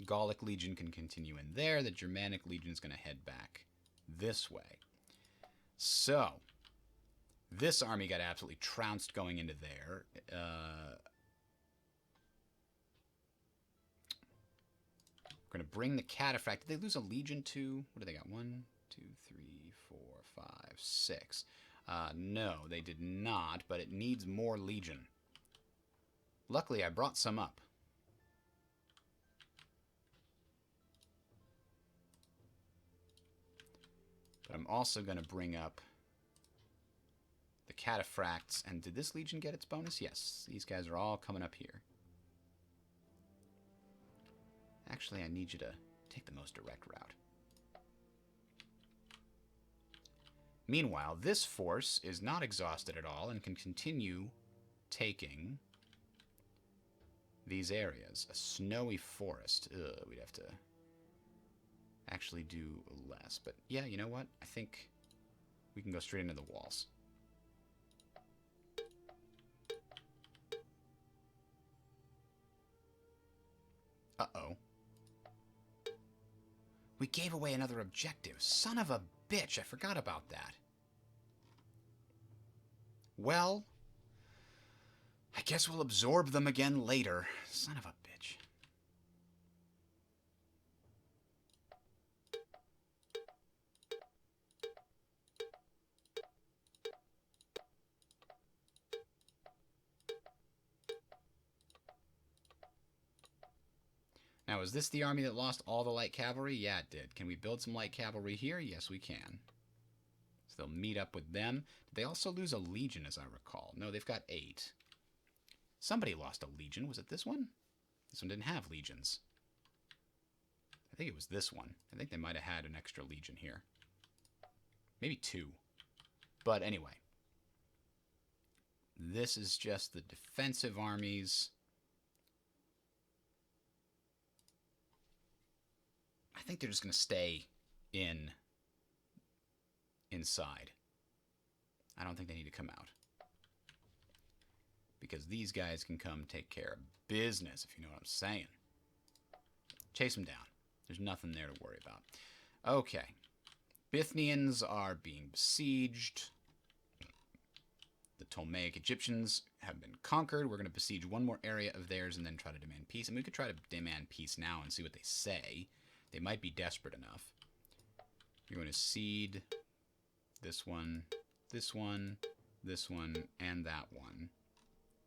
Gallic Legion can continue in there. The Germanic Legion is going to head back this way. So, this army got absolutely trounced going into there. We're going to bring the Cataphract. Did they lose a Legion too? What do they got? 1, 2, 3, 4, 5, 6. No, they did not, but it needs more Legion. Luckily, I brought some up. But I'm also going to bring up the Cataphracts. And did this Legion get its bonus? Yes. These guys are all coming up here. Actually, I need you to take the most direct route. Meanwhile, this force is not exhausted at all and can continue taking these areas. A snowy forest. Ugh, we'd have to actually do less. But yeah, you know what? I think we can go straight into the walls. Uh-oh. We gave away another objective. Son of a bitch, I forgot about that. Well, I guess we'll absorb them again later. Son of a bitch. Now, is this the army that lost all the light cavalry? Yeah, it did. Can we build some light cavalry here? Yes, we can. So they'll meet up with them. Did they also lose a legion, as I recall? No, they've got 8. Somebody lost a legion. Was it this one? This one didn't have legions. I think it was this one. I think they might have had an extra legion here. Maybe 2. But anyway. This is just the defensive armies. I think they're just going to stay inside. I don't think they need to come out. Because these guys can come take care of business, if you know what I'm saying. Chase them down. There's nothing there to worry about. Okay. Bithynians are being besieged. The Ptolemaic Egyptians have been conquered. We're going to besiege one more area of theirs and then try to demand peace. And we could try to demand peace now and see what they say. They might be desperate enough. You're going to cede this one, this one, this one, and that one.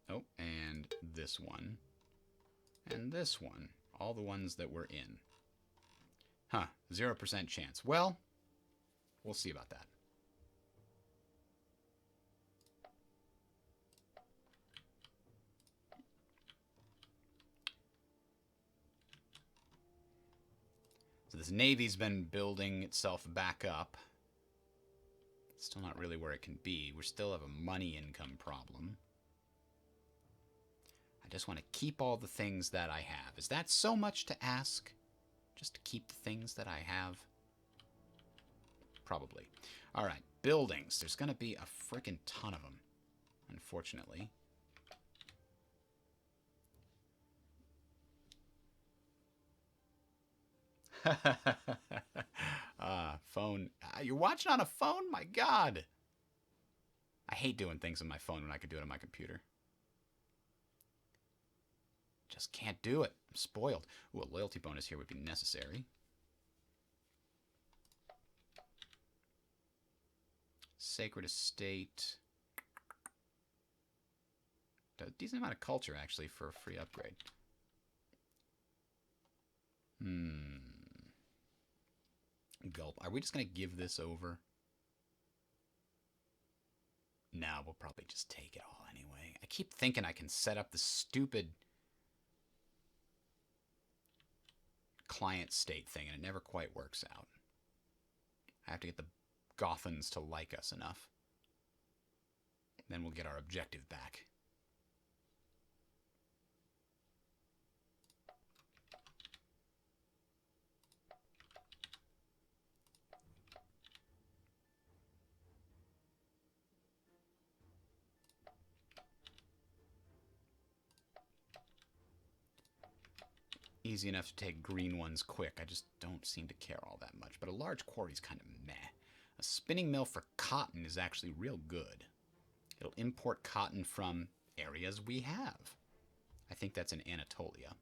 Oh, and this one. And this one. All the ones that we're in. Huh, 0% chance. Well, we'll see about that. So this navy's been building itself back up. Still not really where it can be. We still have a money income problem. I just want to keep all the things that I have. Is that so much to ask? Just to keep the things that I have? Probably. All right, buildings. There's going to be a freaking ton of them, unfortunately. Phone. You're watching on a phone? My God. I hate doing things on my phone when I could do it on my computer. Just can't do it. I'm spoiled. Ooh, a loyalty bonus here would be necessary. Sacred Estate. A decent amount of culture, actually, for a free upgrade. Gulp. Are we just going to give this over? No, we'll probably just take it all anyway. I keep thinking I can set up this stupid client state thing, and it never quite works out. I have to get the Gothans to like us enough. Then we'll get our objective back. Easy enough to take green ones quick. I just don't seem to care all that much. But a large quarry's kind of meh. A spinning mill for cotton is actually real good. It'll import cotton from areas we have. I think that's in Anatolia.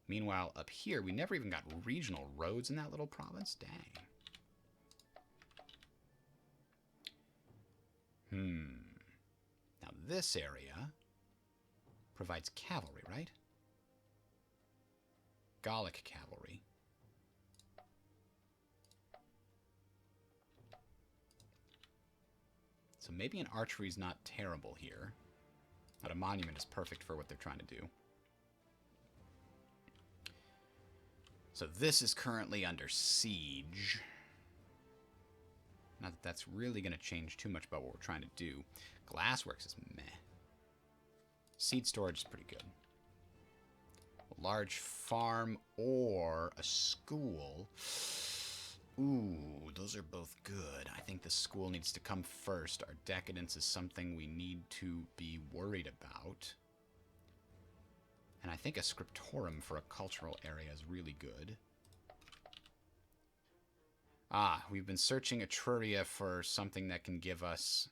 Meanwhile, up here, we never even got regional roads in that little province. Dang. Now this area provides cavalry, right? Gallic cavalry. So maybe an archery's not terrible here. But a monument is perfect for what they're trying to do. So this is currently under siege. Not that that's really going to change too much about what we're trying to do. Glassworks is meh. Seed storage is pretty good. A large farm or a school. Ooh, those are both good. I think the school needs to come first. Our decadence is something we need to be worried about. And I think a scriptorum for a cultural area is really good. Ah, we've been searching Etruria for something that can give us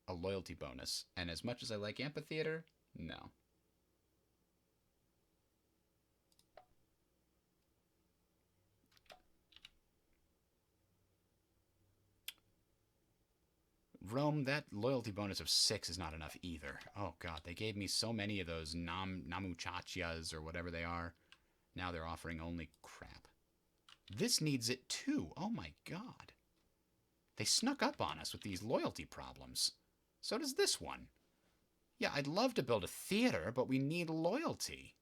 a loyalty bonus. And as much as I like amphitheater, no. Rome, that loyalty bonus of 6 is not enough either. Oh god, they gave me so many of those namuchachias or whatever they are. Now they're offering only crap. This needs it too. Oh my god. They snuck up on us with these loyalty problems. So does this one. Yeah, I'd love to build a theater, but we need loyalty.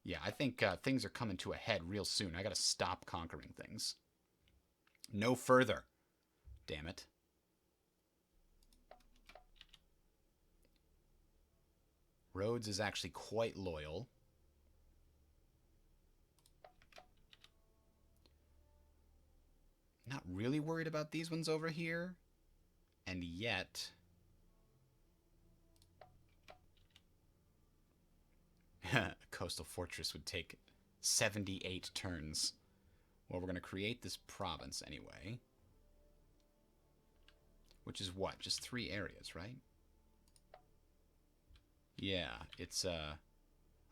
Yeah, I think things are coming to a head real soon. I gotta stop conquering things. No further. Damn it. Rhodes is actually quite loyal. Not really worried about these ones over here. And yet... a coastal fortress would take 78 turns. Well, we're going to create this province anyway. Which is what? Just 3 areas, right? Yeah, it's a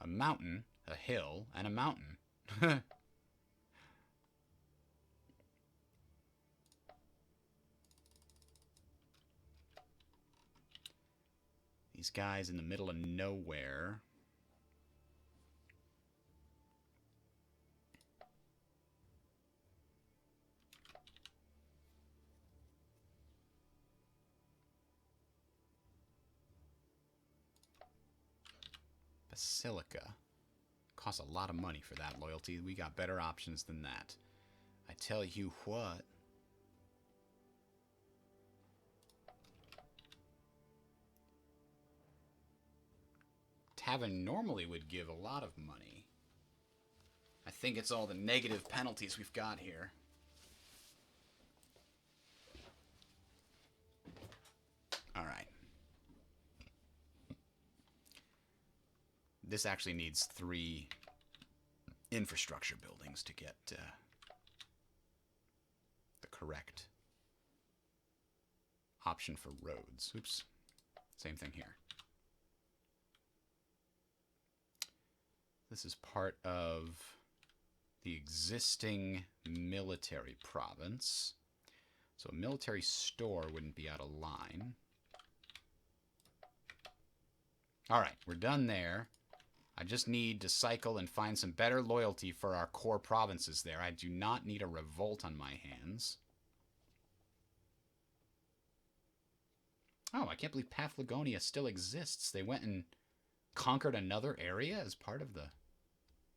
mountain, a hill, and a mountain. These guys in the middle of nowhere. Basilica. Costs a lot of money for that loyalty. We got better options than that. I tell you what. Tavern normally would give a lot of money. I think it's all the negative penalties we've got here. Alright. This actually needs 3 infrastructure buildings to get the correct option for roads. Oops. Same thing here. This is part of the existing military province. So a military store wouldn't be out of line. Alright, we're done there. I just need to cycle and find some better loyalty for our core provinces there. I do not need a revolt on my hands. Oh, I can't believe Paphlagonia still exists. They went and conquered another area as part of the...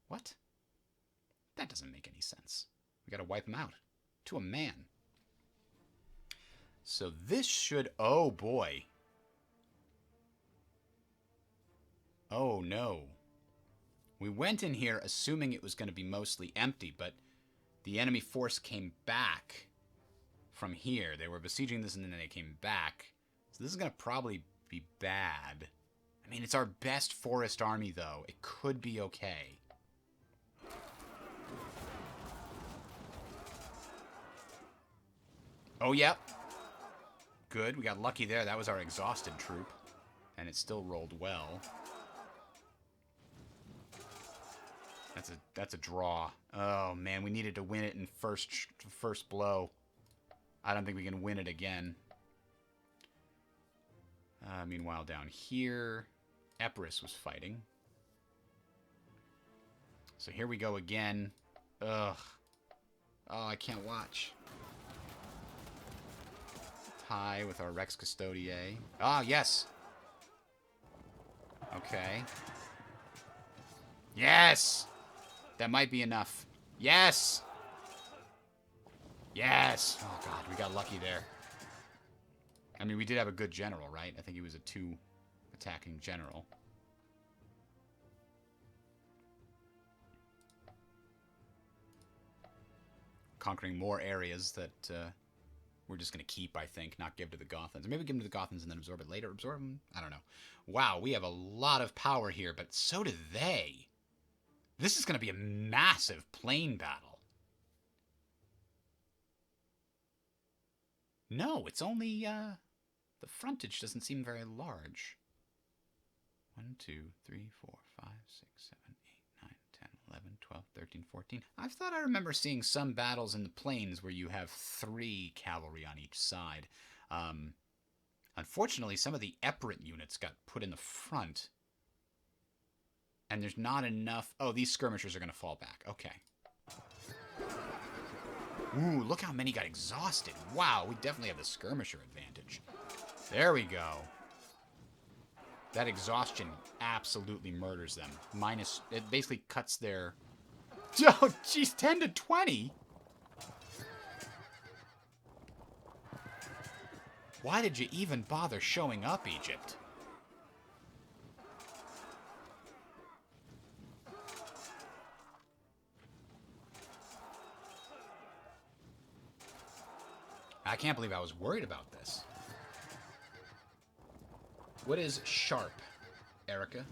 What? That doesn't make any sense. We gotta wipe them out. To a man. So this should... Oh, boy. Oh, no. We went in here assuming it was going to be mostly empty, but the enemy force came back from here. They were besieging this and then they came back. So this is going to probably be bad. I mean, it's our best forest army, though. It could be okay. Oh, yep. Good. We got lucky there. That was our exhausted troop. And it still rolled well. That's a draw. Oh, man. We needed to win it in first blow. I don't think we can win it again. Meanwhile, down here, Epirus was fighting. So here we go again. Ugh. Oh, I can't watch. Tie with our Rex Custodiae. Ah, yes! Okay. Yes! That might be enough. Yes! Yes! Oh, God, we got lucky there. I mean, we did have a good general, right? I think he was a 2 attacking general. Conquering more areas that we're just going to keep, I think, not give to the Gothans. Or maybe give them to the Gothans and then absorb it later. Absorb them? I don't know. Wow, we have a lot of power here, but so do they. This is going to be a massive plain battle. No, it's only, the frontage doesn't seem very large. 1, 2, 3, 4, 5, 6, 7, 8, 9, 10, 11, 12, 13, 14. I thought I remember seeing some battles in the plains where you have 3 cavalry on each side. Unfortunately, some of the Epirate units got put in the front. And there's not enough... Oh, these skirmishers are going to fall back. Okay. Ooh, look how many got exhausted. Wow, we definitely have the skirmisher advantage. There we go. That exhaustion absolutely murders them. Minus... It basically cuts their... Oh, jeez, 10 to 20? Why did you even bother showing up, Egypt? I can't believe I was worried about this. What is sharp, Erica?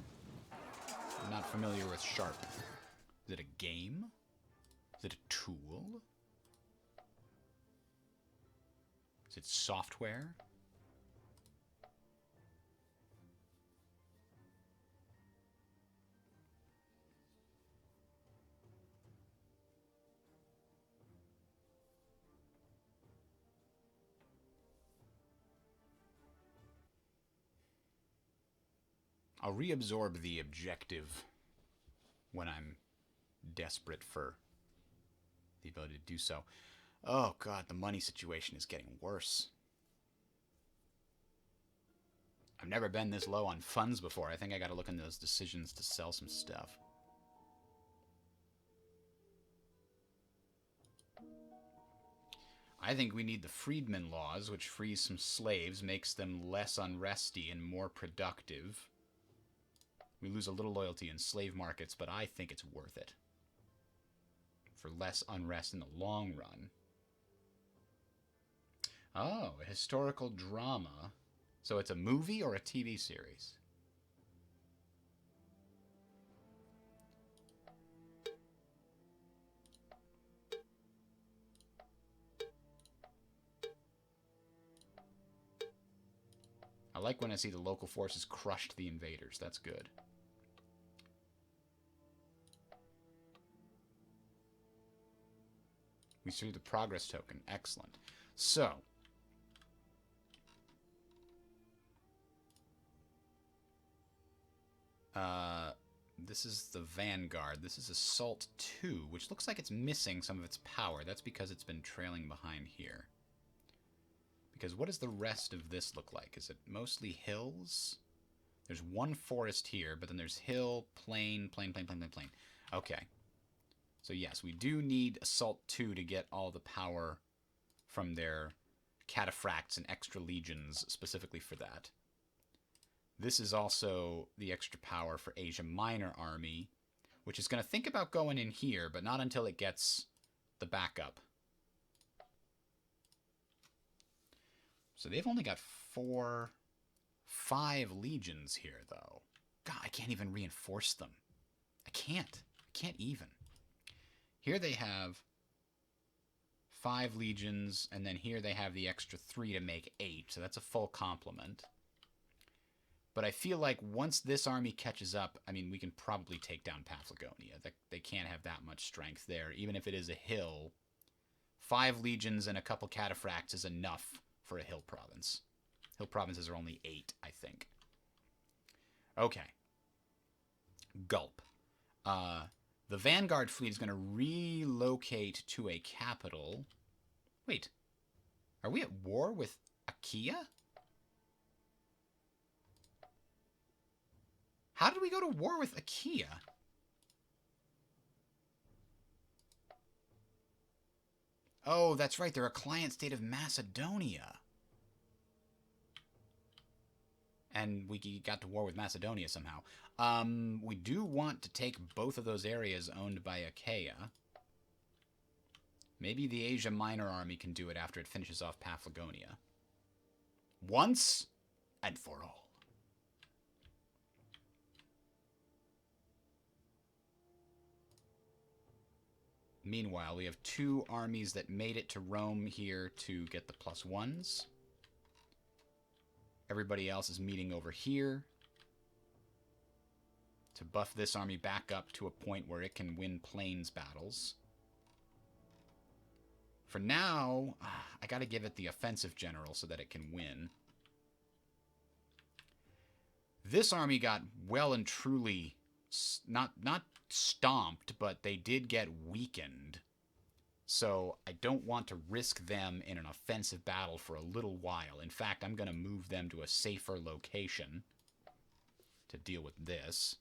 I'm not familiar with sharp. Is it a game? Is it a tool? Is it software? I'll reabsorb the objective when I'm desperate for the ability to do so. Oh god, the money situation is getting worse. I've never been this low on funds before. I think I gotta look into those decisions to sell some stuff. I think we need the freedmen laws, which frees some slaves, makes them less unresty and more productive. We lose a little loyalty in slave markets, but I think it's worth it. For less unrest in the long run. Oh, a historical drama. So it's a movie or a TV series? I like when I see the local forces crushed the invaders. That's good. We see the progress token. Excellent. So, this is the Vanguard. This is Assault 2, which looks like it's missing some of its power. That's because it's been trailing behind here. Because what does the rest of this look like? Is it mostly hills? There's one forest here, but then there's hill, plain. Okay. So yes, we do need Assault 2 to get all the power from their cataphracts and extra legions specifically for that. This is also the extra power for Asia Minor Army, which is going to think about going in here, but not until it gets the backup. So they've only got 5 legions here, though. God, I can't even reinforce them. I can't even. Here they have 5 legions, and then here they have the extra 3 to make 8, so that's a full complement. But I feel like once this army catches up, I mean, we can probably take down Paphlagonia. They can't have that much strength there, even if it is a hill. 5 legions and a couple cataphracts is enough for a hill province. Hill provinces are only 8, I think. Okay. Gulp. The Vanguard fleet is going to relocate to a capital. Wait. Are we at war with Achaia? How did we go to war with Achaia? Oh, that's right. They're a client state of Macedonia. And we got to war with Macedonia somehow. We do want to take both of those areas owned by Achaia. Maybe the Asia Minor army can do it after it finishes off Paphlagonia. Once and for all. Meanwhile, we have 2 armies that made it to Rome here to get the +1s. Everybody else is meeting over here to buff this army back up to a point where it can win plains battles. For now, I gotta give it the offensive general so that it can win. This army got well and truly not stomped, but they did get weakened. So I don't want to risk them in an offensive battle for a little while. In fact, I'm going to move them to a safer location to deal with this.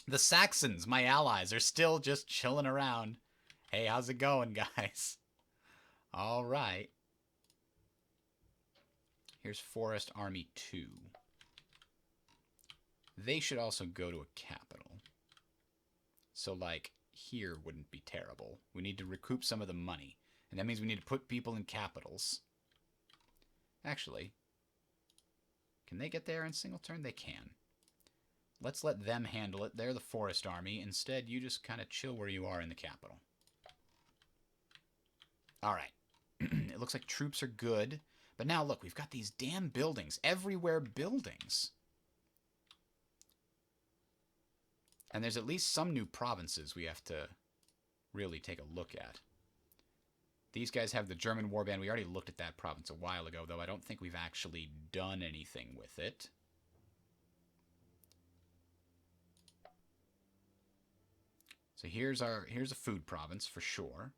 The Saxons, my allies, are still just chilling around. Hey, how's it going, guys? All right. Here's Forest Army 2. They should also go to a capital. So, like, here wouldn't be terrible. We need to recoup some of the money. And that means we need to put people in capitals. Actually, can they get there in single turn? They can. Let's let them handle it. They're the Forest Army. Instead, you just kind of chill where you are in the capital. Alright. It looks like troops are good. But now, look, we've got these damn buildings. Everywhere buildings. And there's at least some new provinces we have to really take a look at. These guys have the German warband. We already looked at that province a while ago, though I don't think we've actually done anything with it. So here's a food province for sure.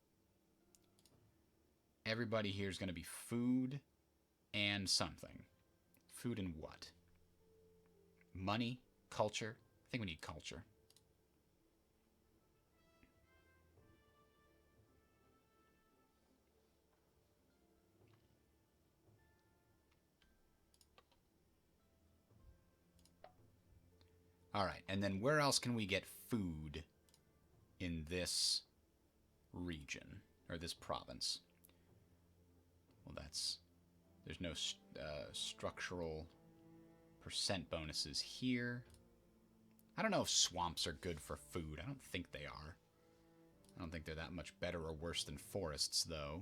Everybody here is going to be food and something. Food and what? Money? Culture? I think we need culture. All right, and then where else can we get food in this region, or this province? Well, there's no structural percent bonuses here. I don't know if swamps are good for food. I don't think they are. I don't think they're that much better or worse than forests, though.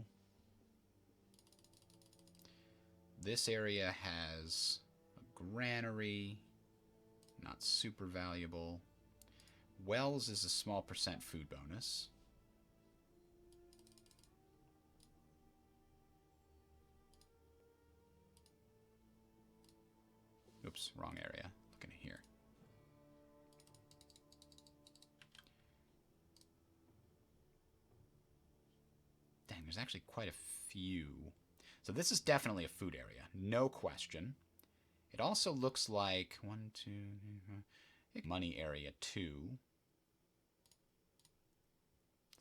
This area has a granary. Not super valuable. Wells is a small percent food bonus. Oops, wrong area. Looking here. Dang, there's actually quite a few. So this is definitely a food area, no question. It also looks like money area 2.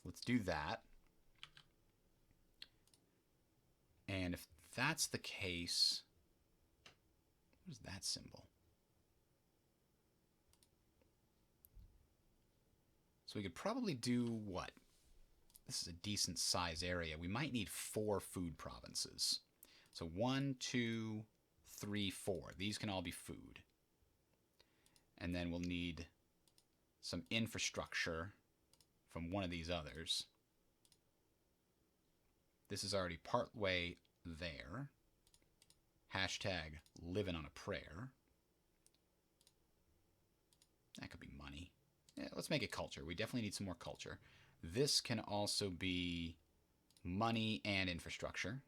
Let's do that. And if that's the case, what is that symbol? So we could probably do what? This is a decent size area. We might need 4 food provinces. So 1, 2, 3, 4. These can all be food. And then we'll need some infrastructure from one of these others. This is already partway there. Hashtag living on a prayer. That could be money. Yeah, let's make it culture. We definitely need some more culture. This can also be money and infrastructure.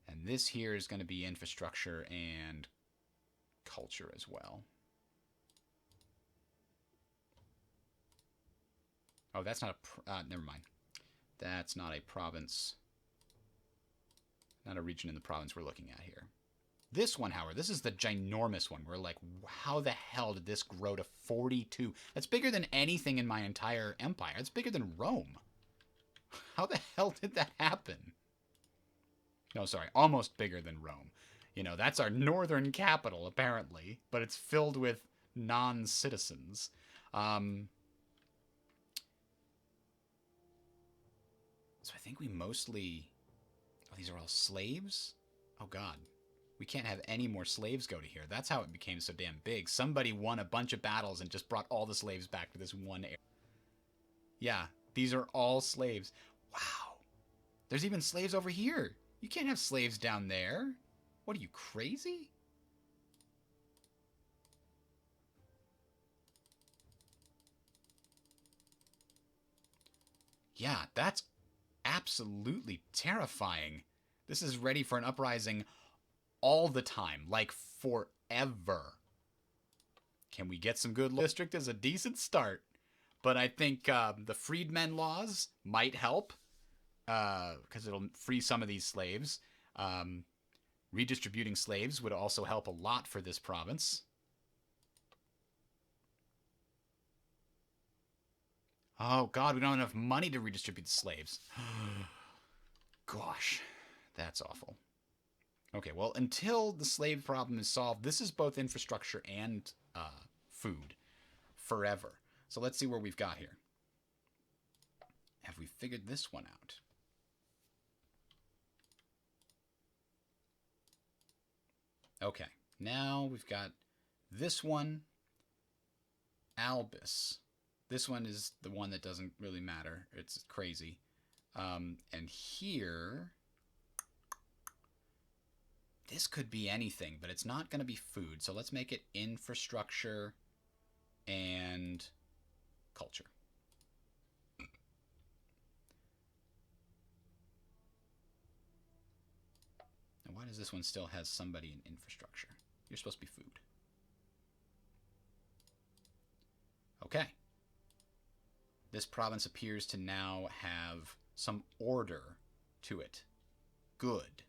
And this here is going to be infrastructure and culture as well. Oh, that's not a... never mind. That's not a province. Not a region in the province we're looking at here. This one, however, this is the ginormous one. We're like, how the hell did this grow to 42? That's bigger than anything in my entire empire. It's bigger than Rome. How the hell did that happen? No, sorry, almost bigger than Rome. You know, that's our northern capital, apparently, but it's filled with non-citizens. So I think we mostly... Oh, these are all slaves? Oh, God. We can't have any more slaves go to here. That's how it became so damn big. Somebody won a bunch of battles and just brought all the slaves back to this one area. Yeah, these are all slaves. Wow. There's even slaves over here. You can't have slaves down there. What are you, crazy? Yeah, that's absolutely terrifying. This is ready for an uprising all the time, like forever. Can we get some good district as a decent start? But I think the freedmen laws might help because it'll free some of these slaves. Redistributing slaves would also help a lot for this province. Oh, God, we don't have enough money to redistribute the slaves. Gosh, that's awful. Okay, well, until the slave problem is solved, this is both infrastructure and food forever. So let's see where we've got here. Have we figured this one out? Okay, now we've got this one, Albus. This one is the one that doesn't really matter. It's crazy. And here, this could be anything, but it's not going to be food. So let's make it infrastructure and culture. Now, why does this one still has somebody in infrastructure? You're supposed to be food. Okay. This province appears to now have some order to it. Good.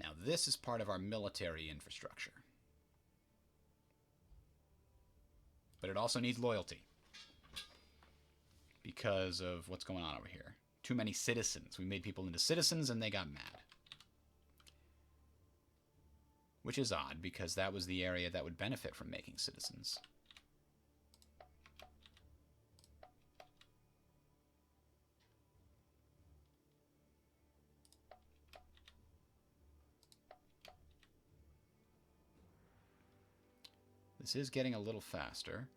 Now this is part of our military infrastructure. But it also needs loyalty. Because of what's going on over here. Too many citizens. We made people into citizens and they got mad. Which is odd, because that was the area that would benefit from making citizens. This is getting a little faster.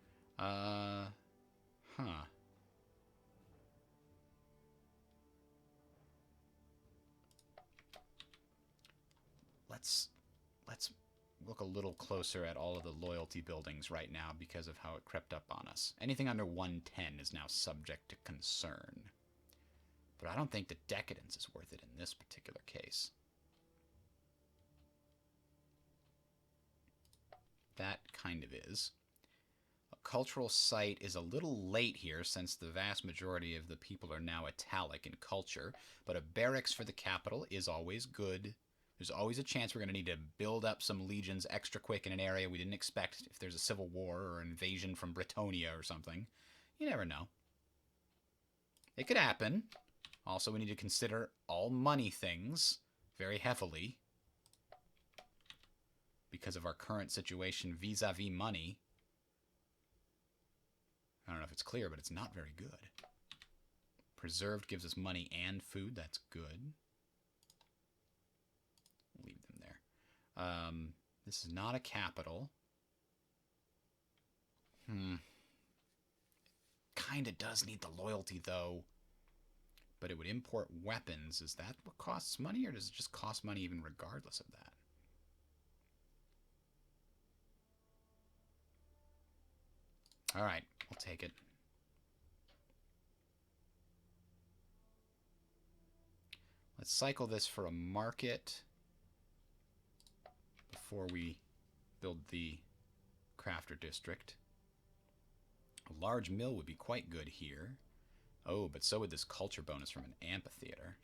Let's look a little closer at all of the loyalty buildings right now because of how it crept up on us. Anything under 110 is now subject to concern. But I don't think the decadence is worth it in this particular case. That kind of is. A cultural site is a little late here since the vast majority of the people are now italic in culture, but a barracks for the capital is always good. There's always a chance we're going to need to build up some legions extra quick in an area we didn't expect if there's a civil war or invasion from Britannia or something. You never know. It could happen. Also, we need to consider all money things very heavily because of our current situation vis-a-vis money. I don't know if it's clear, but it's not very good. Preserved gives us money and food. That's good. Leave them there. This is not a capital. Kinda does need the loyalty, though. But it would import weapons. Is that what costs money, or does it just cost money even regardless of that? Alright, we'll take it. Let's cycle this for a market before we build the crafter district. A large mill would be quite good here. Oh, but so would this culture bonus from an amphitheater.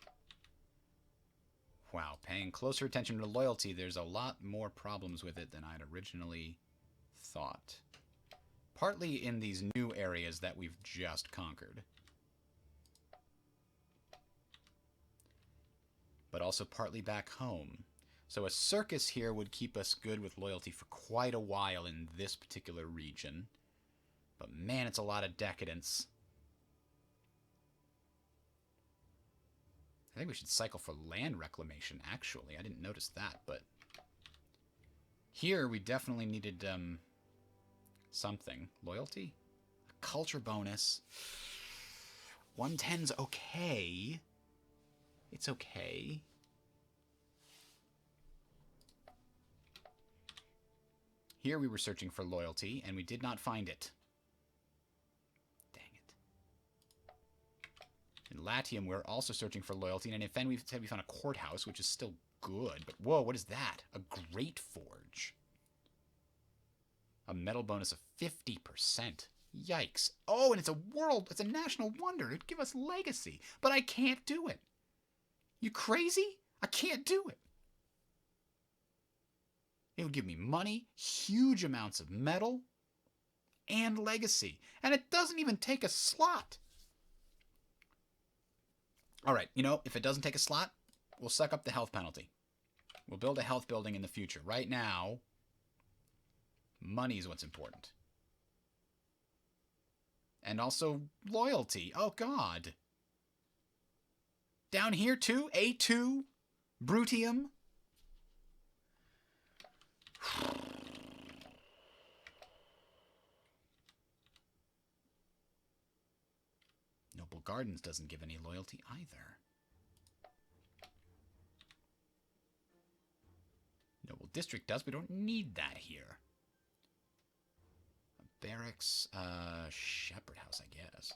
Wow, paying closer attention to loyalty, there's a lot more problems with it than I'd originally thought. Partly in these new areas that we've just conquered. But also partly back home. So a circus here would keep us good with loyalty for quite a while in this particular region. But man, it's a lot of decadence. I think we should cycle for land reclamation, actually. I didn't notice that, but... Here, we definitely needed, something. Loyalty? A culture bonus. 110's okay. It's okay. Here we were searching for loyalty, and we did not find it. Dang it. In Latium, we're also searching for loyalty, and in Fen we said we found a courthouse, which is still good. But whoa, what is that? A great forge. A metal bonus of 50%. Yikes. Oh, and it's a national wonder. It'd give us legacy. But I can't do it. You crazy? I can't do it. It would give me money, huge amounts of metal, and legacy. And it doesn't even take a slot. Alright, you know, if it doesn't take a slot, we'll suck up the health penalty. We'll build a health building in the future. Right now, money is what's important. And also loyalty. Oh, God. Down here, too? A2? Brutium? Noble Gardens doesn't give any loyalty either. Noble District does, but we don't need that here. A barracks, shepherd house, I guess.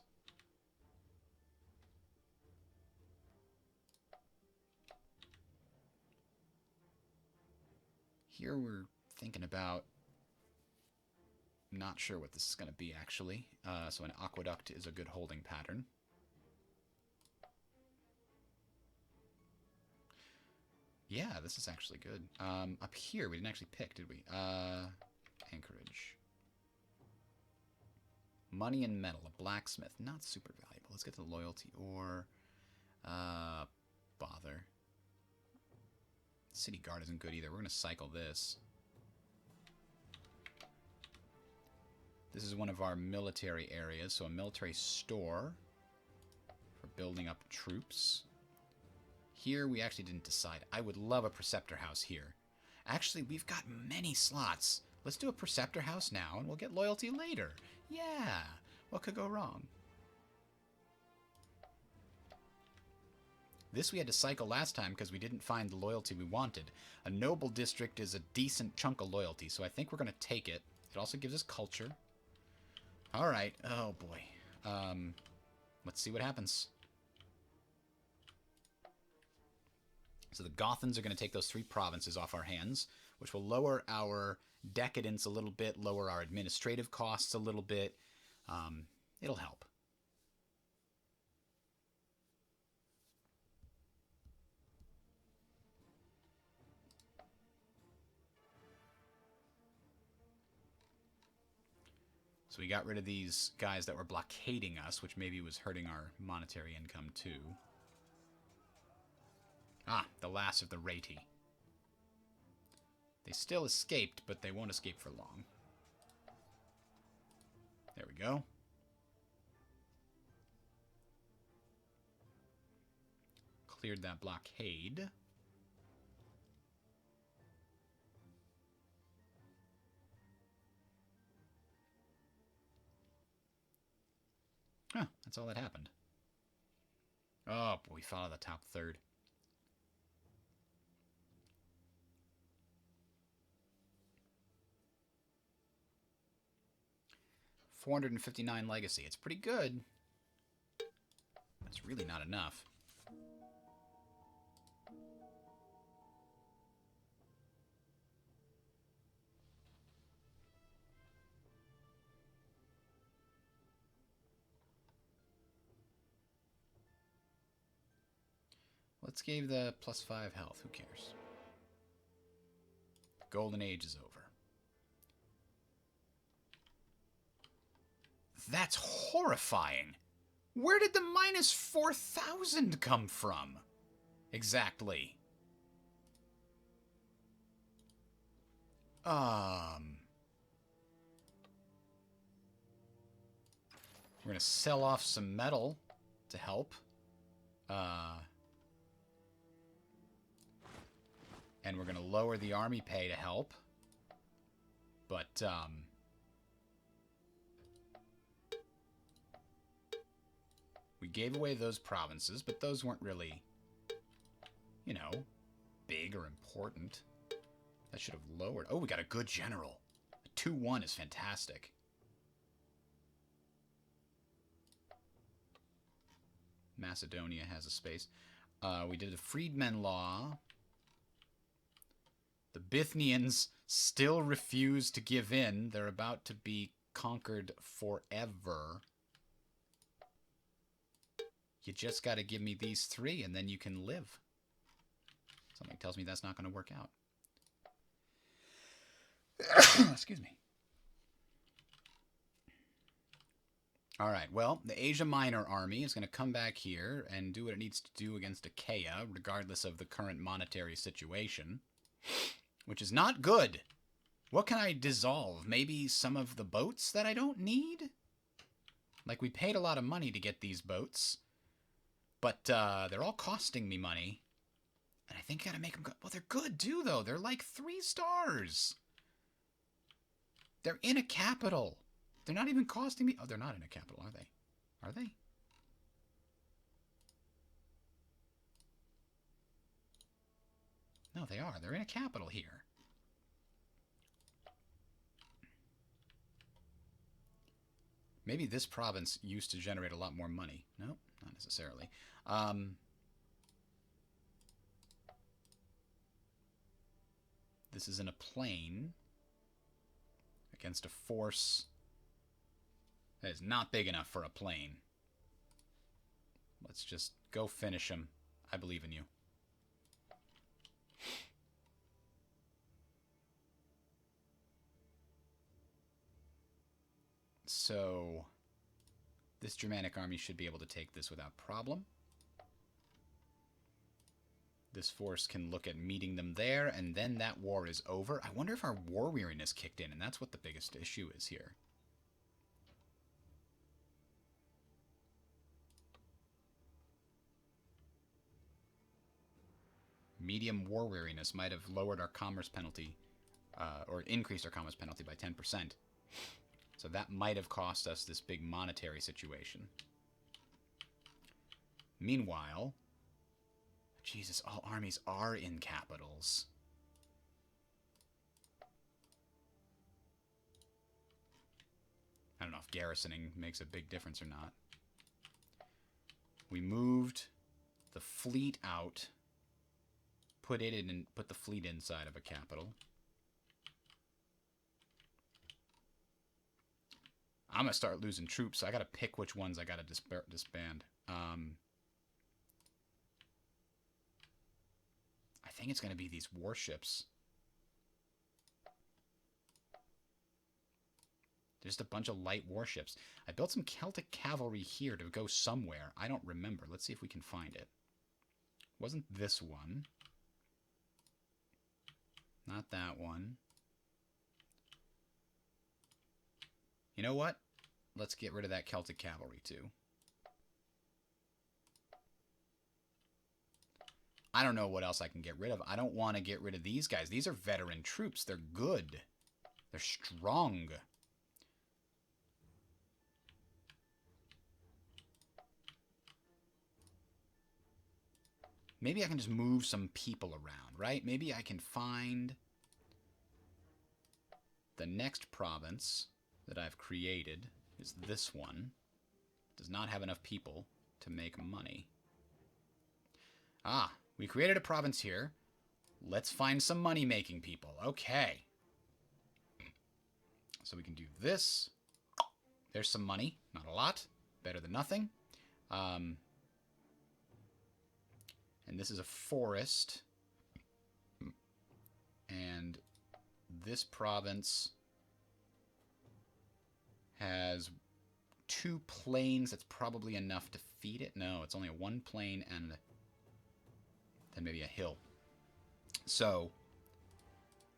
Here we're thinking about... Not sure what this is going to be, actually. So an aqueduct is a good holding pattern. Yeah, this is actually good. Up here, we didn't actually pick, did we? Anchorage. Money and metal, a blacksmith. Not super valuable. Let's get to loyalty or... bother. City guard isn't good either. We're going to cycle this. This is one of our military areas, so a military store for building up troops. Here, we actually didn't decide. I would love a preceptor house here. Actually, we've got many slots. Let's do a preceptor house now, and we'll get loyalty later. Yeah, what could go wrong? This we had to cycle last time because we didn't find the loyalty we wanted. A noble district is a decent chunk of loyalty, so I think we're going to take it. It also gives us culture. Alright, oh boy. Let's see what happens. So the Gothans are going to take those 3 provinces off our hands, which will lower our decadence a little bit, lower our administrative costs a little bit. It'll help. So we got rid of these guys that were blockading us, which maybe was hurting our monetary income too. Ah, the last of the Rati. They still escaped, but they won't escape for long. There we go. Cleared that blockade. Huh, that's all that happened. Oh, but we fell out of the top third. $459 legacy. It's pretty good. That's really not enough. Let's give the +5 health. Who cares? Golden Age is over. That's horrifying. Where did the -4,000 come from? Exactly. We're gonna sell off some metal to help. And we're gonna lower the army pay to help. But, we gave away those provinces, but those weren't really, you know, big or important. That should have lowered. Oh, we got a good general. A 2-1 is fantastic. Macedonia has a space. We did a freedmen law. The Bithynians still refuse to give in. They're about to be conquered forever. You just got to give me these 3 and then you can live. Something tells me that's not going to work out. Excuse me. All right, well, the Asia Minor army is going to come back here and do what it needs to do against Achaia, regardless of the current monetary situation, which is not good. What can I dissolve? Maybe some of the boats that I don't need? Like, we paid a lot of money to get these boats, but they're all costing me money. And I think I gotta make them good. Well, they're good, too, though. They're like 3 stars. They're in a capital. They're not even costing me... Oh, they're not in a capital, are they? Are they? No, they are. They're in a capital here. Maybe this province used to generate a lot more money. No, not necessarily. This is in a plane against a force that is not big enough for a plane. Let's just go finish him. I believe in you. So, this Germanic army should be able to take this without problem. This force can look at meeting them there, and then that war is over. I wonder if our war weariness kicked in, and that's what the biggest issue is here. Medium war weariness might have lowered our commerce penalty, or increased our commerce penalty by 10%. So that might have cost us this big monetary situation. Meanwhile, Jesus, all armies are in capitals. I don't know if garrisoning makes a big difference or not. We moved the fleet out, put the fleet inside of a capital. I'm going to start losing troops. I got to pick which ones I got to disband. I think it's going to be these warships. Just a bunch of light warships. I built some Celtic cavalry here to go somewhere. I don't remember. Let's see if we can find it. Wasn't this one. Not that one. You know what? Let's get rid of that Celtic cavalry too. I don't know what else I can get rid of. I don't want to get rid of these guys. These are veteran troops. They're good. They're strong. Maybe I can just move some people around, right? Maybe I can find the next province that I've created is this one. Does not have enough people to make money. Ah, we created a province here. Let's find some money-making people. Okay. So we can do this. There's some money. Not a lot. Better than nothing. And this is a forest. And this province has 2 plains. That's probably enough to feed it. No, it's only a 1 plain and then maybe a hill. So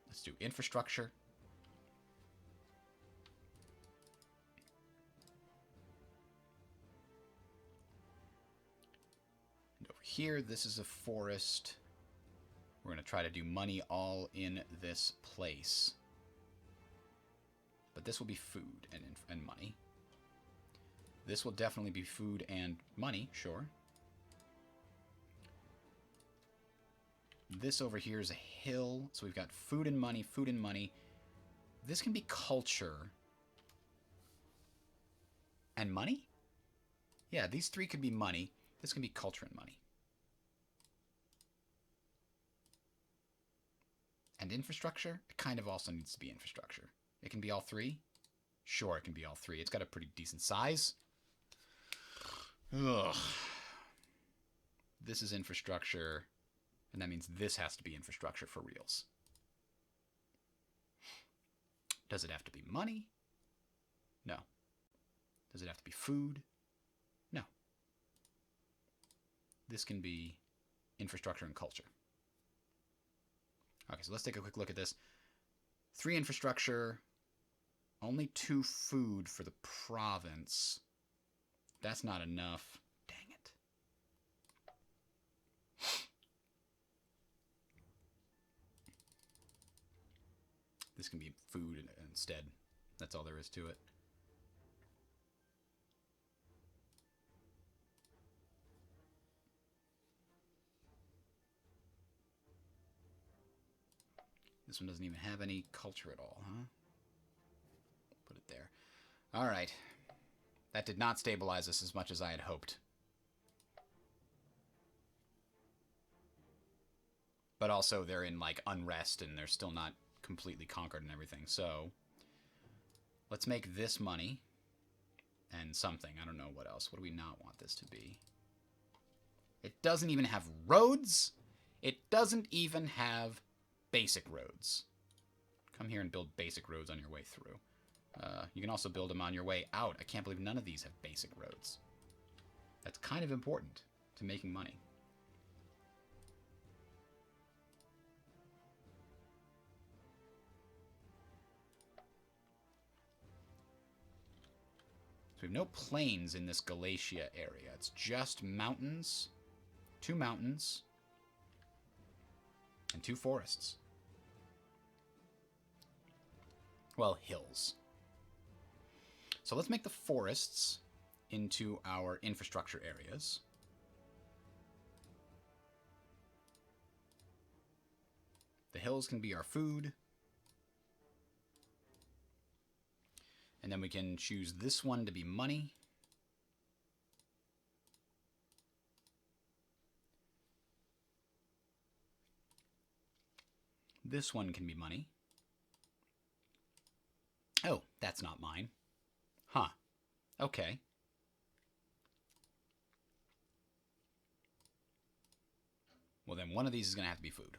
let's do infrastructure. And over here, this is a forest. We're going to try to do money all in this place. But this will be food and money. This will definitely be food and money, sure. This over here is a hill, so we've got food and money, food and money. This can be culture. And money? Yeah, these 3 could be money. This can be culture and money. And infrastructure? It kind of also needs to be infrastructure. It can be all 3? Sure, it can be all 3. It's got a pretty decent size. Ugh. This is infrastructure, and that means this has to be infrastructure for reals. Does it have to be money? No. Does it have to be food? No. This can be infrastructure and culture. Okay, so let's take a quick look at this. 3 infrastructure, only 2 food for the province. That's not enough. Dang it. This can be food instead. That's all there is to it. This one doesn't even have any culture at all, huh? Put it there. All right. That did not stabilize us as much as I had hoped. But also they're in, like, unrest, and they're still not completely conquered and everything. So let's make this money and something. I don't know what else. What do we not want this to be? It doesn't even have roads. It doesn't even have basic roads. Come here and build basic roads on your way through. You can also build them on your way out. I can't believe none of these have basic roads. That's kind of important to making money. So we have no plains in this Galatia area. It's just mountains, 2 mountains, and 2 forests. Well, hills. So let's make the forests into our infrastructure areas. The hills can be our food. And then we can choose this one to be money. This one can be money. Oh, that's not mine. Huh. Okay. Well, then one of these is going to have to be food.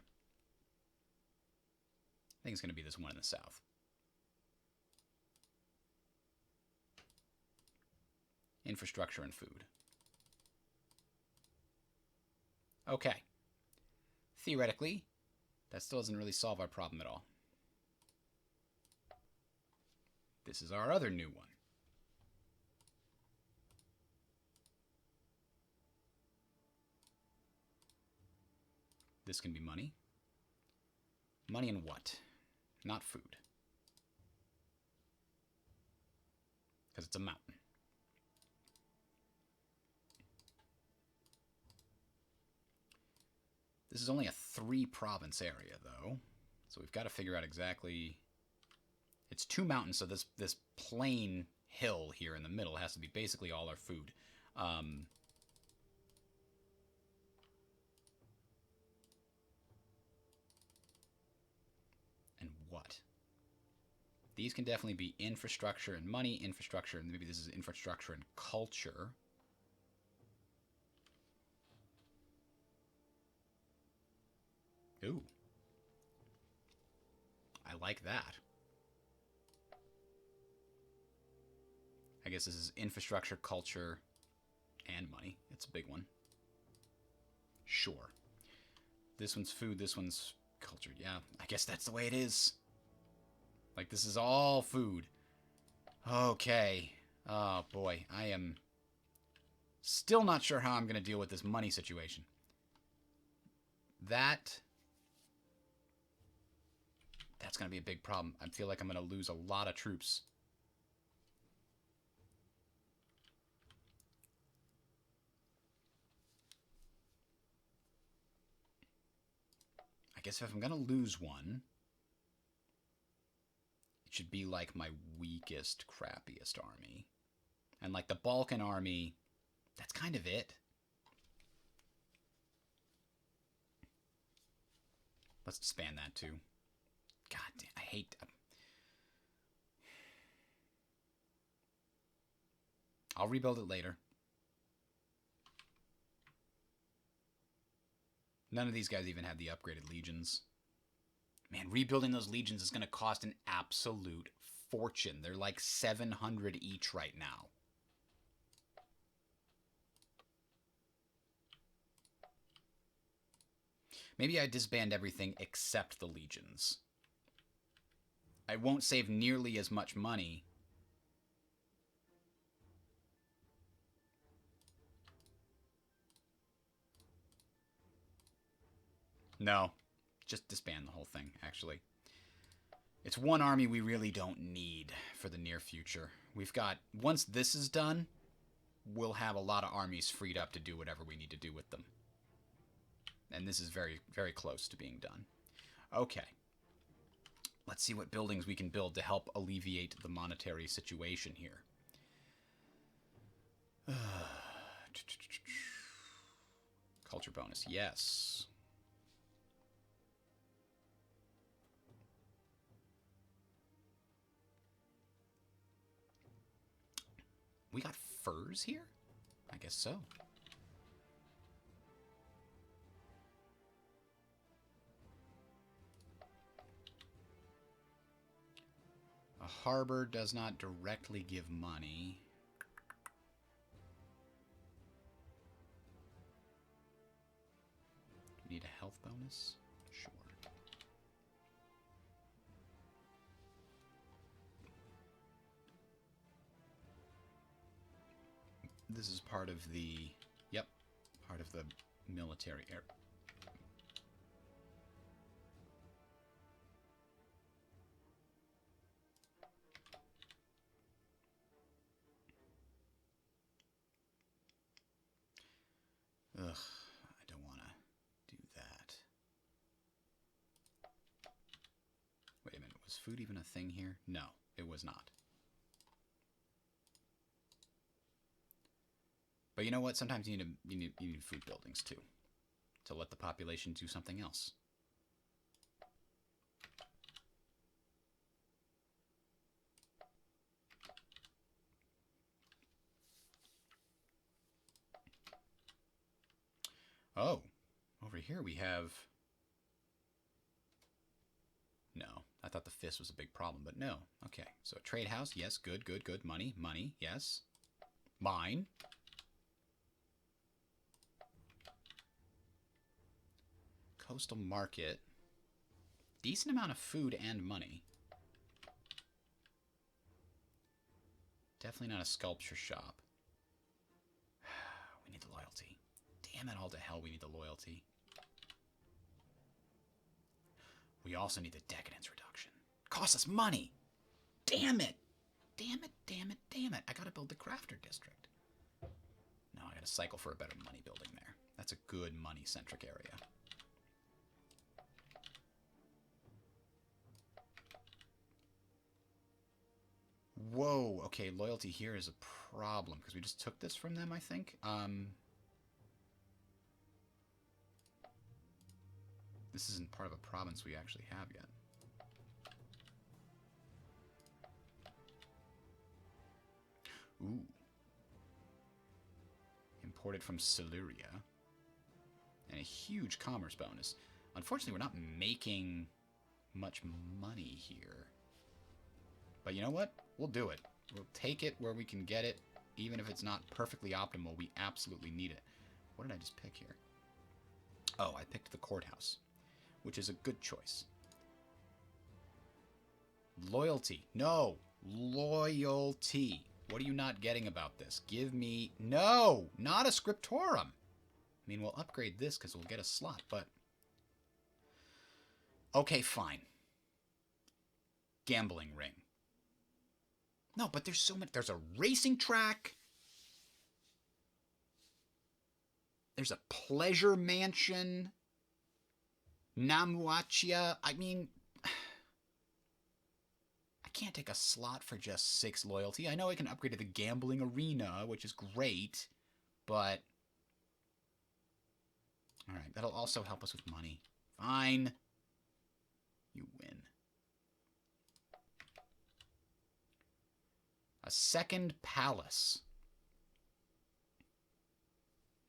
I think it's going to be this one in the south. Infrastructure and food. Okay. Theoretically, that still doesn't really solve our problem at all. This is our other new one. This can be money. Money and what? Not food. Because it's a mountain. This is only a 3-province area, though. So we've got to figure out exactly... It's 2 mountains, so this plain hill here in the middle has to be basically all our food. And what? These can definitely be infrastructure and money, infrastructure, and maybe this is infrastructure and culture. Ooh. I like that. I guess this is infrastructure, culture, and money. It's a big one. Sure. This one's food, this one's culture. Yeah, I guess that's the way it is. Like, this is all food. Okay. Oh, boy. I am still not sure how I'm going to deal with this money situation. That's going to be a big problem. I feel like I'm going to lose a lot of troops. I guess if I'm going to lose one, it should be like my weakest, crappiest army. And like the Balkan army, that's kind of it. Let's disband that too. God damn, I hate... I'll rebuild it later. None of these guys even have the upgraded legions. Man, rebuilding those legions is going to cost an absolute fortune. They're like 700 each right now. Maybe I disband everything except the legions. I won't save nearly as much money. No, just disband the whole thing, actually. It's one army we really don't need for the near future. We've got, once this is done, we'll have a lot of armies freed up to do whatever we need to do with them. And this is very, very close to being done. Okay. Let's see what buildings we can build to help alleviate the monetary situation here. Culture bonus, yes. We got furs here? I guess so. A harbor does not directly give money. Need a health bonus? Sure. This is part of the... Yep. Part of the military air. Ugh. I don't want to do that. Wait a minute. Was food even a thing here? No, it was not. But you know what? Sometimes you need food buildings too, to let the population do something else. Oh, over here we have... No, I thought the fist was a big problem, but no. Okay, so a trade house, yes, good, good, good. Money, money, yes. Mine. Coastal market. Decent amount of food and money. Definitely not a sculpture shop. We need the loyalty. Damn it all to hell, we need the loyalty. We also need the decadence reduction. Costs us money! Damn it! Damn it, damn it, damn it. I gotta build the crafter district. No, I gotta cycle for a better money building there. That's a good money-centric area. Whoa, okay, loyalty here is a problem, because we just took this from them, I think. This isn't part of a province we actually have yet. Ooh. Imported from Siluria. And a huge commerce bonus. Unfortunately, we're not making much money here. But you know what? We'll do it. We'll take it where we can get it. Even if it's not perfectly optimal, we absolutely need it. What did I just pick here? Oh, I picked the courthouse, which is a good choice. Loyalty. No! Loyalty. What are you not getting about this? Give me... No! Not a scriptorum! I mean, we'll upgrade this because we'll get a slot, but... Okay, fine. Gambling ring. No, but there's so much... There's a racing track. There's a pleasure mansion. Namuachia. I mean... I can't take a slot for just 6 loyalty. I know I can upgrade to the gambling arena, which is great, but... Alright, that'll also help us with money. Fine. You win. A second palace.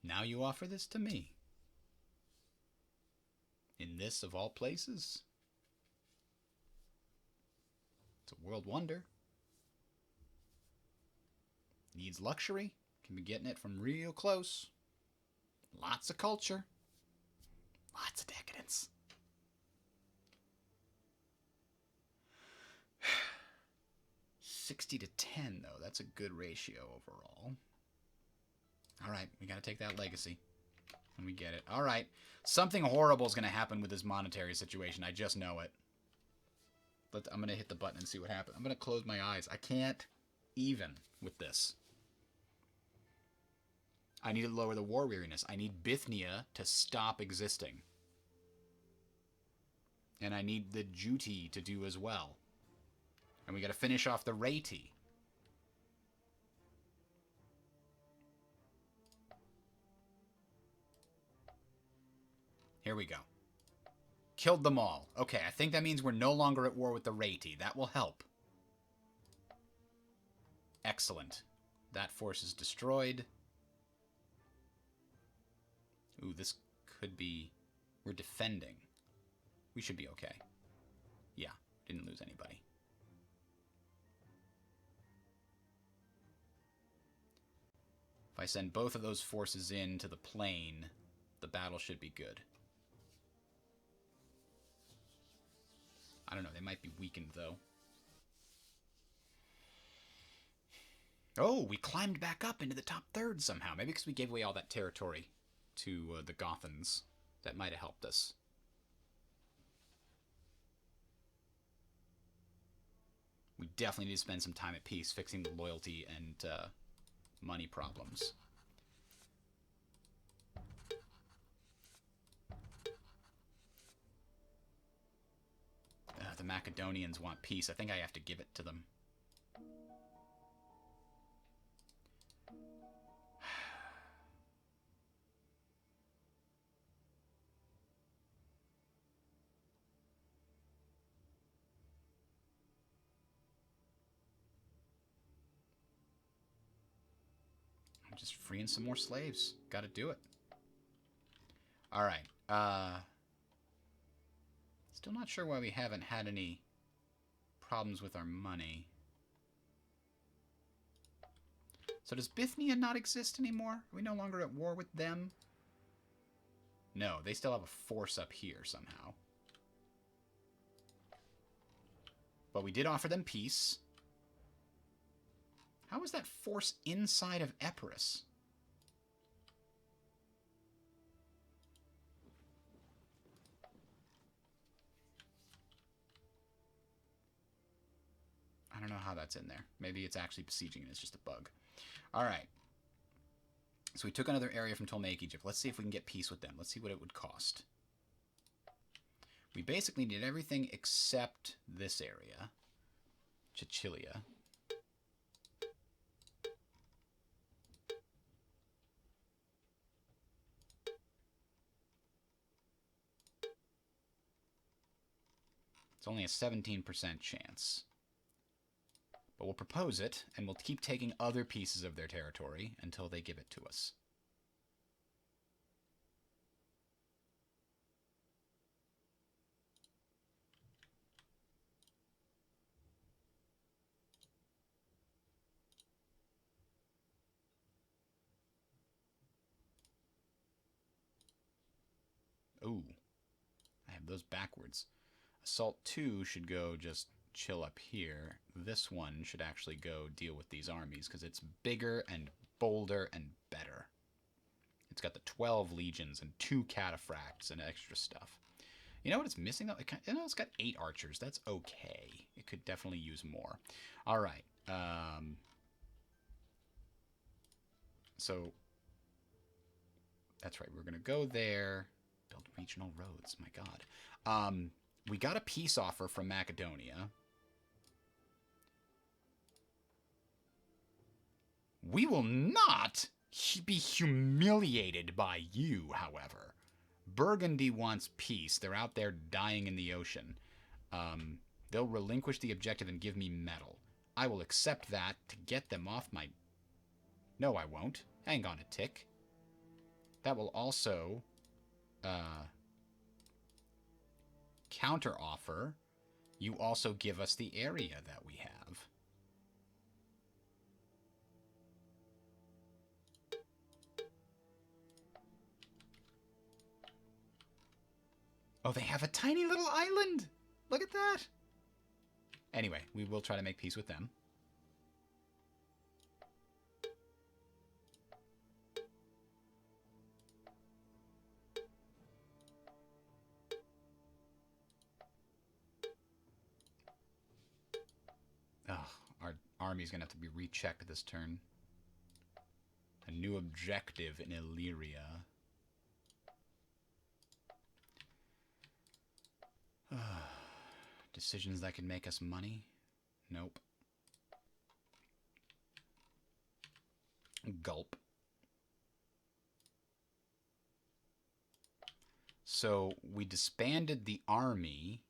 Now you offer this to me. In this, of all places. It's a world wonder. Needs luxury. Can be getting it from real close. Lots of culture. Lots of decadence. $60 to $10, though. That's a good ratio overall. Alright, we gotta take that legacy. And we get it. Alright. Something horrible is gonna happen with this monetary situation. I just know it. I'm gonna hit the button and see what happens. I'm gonna close my eyes. I can't even with this. I need to lower the war weariness. I need Bithynia to stop existing. And I need the Juti to do as well. And we gotta finish off the Raiti. Here we go. Killed them all. Okay, I think that means we're no longer at war with the Raiti. That will help. Excellent. That force is destroyed. Ooh, this could be... We're defending. We should be okay. Yeah, didn't lose anybody. If I send both of those forces into the plain, the battle should be good. I don't know, they might be weakened, though. Oh, we climbed back up into the top third somehow. Maybe because we gave away all that territory to the Gothans. That might have helped us. We definitely need to spend some time at peace fixing the loyalty and money problems. The Macedonians want peace. I think I have to give it to them. I'm just freeing some more slaves. Gotta do it. Alright. Still not sure why we haven't had any problems with our money. So does Bithynia not exist anymore? Are we no longer at war with them? No, they still have a force up here somehow. But we did offer them peace. How is that force inside of Epirus? I don't know how that's in there. Maybe it's actually besieging and it's just a bug. Alright. So we took another area from Ptolemaic Egypt. Let's see if we can get peace with them. Let's see what it would cost. We basically did everything except this area. Chichilia. It's only a 17% chance. But we'll propose it, and we'll keep taking other pieces of their territory until they give it to us. Ooh. I have those backwards. Assault 2 should go just chill up here. This one should actually go deal with these armies because it's bigger and bolder and better. It's got the 12 legions and 2 cataphracts and extra stuff. You know what it's missing though? It's got 8 archers. That's okay. It could definitely use more. All right. So that's right. We're gonna go there. Build regional roads. My God. We got a peace offer from Macedonia. We will not be humiliated by you, however. Burgundy wants peace. They're out there dying in the ocean. They'll relinquish the objective and give me metal. I will accept that to get them off my... No, I won't. Hang on a tick. That will also... counter-offer. You also give us the area that we have. Oh, they have a tiny little island! Look at that! Anyway, we will try to make peace with them. Oh, our army's gonna have to be rechecked this turn. A new objective in Illyria. Decisions that can make us money? Nope. Gulp. So we disbanded the army,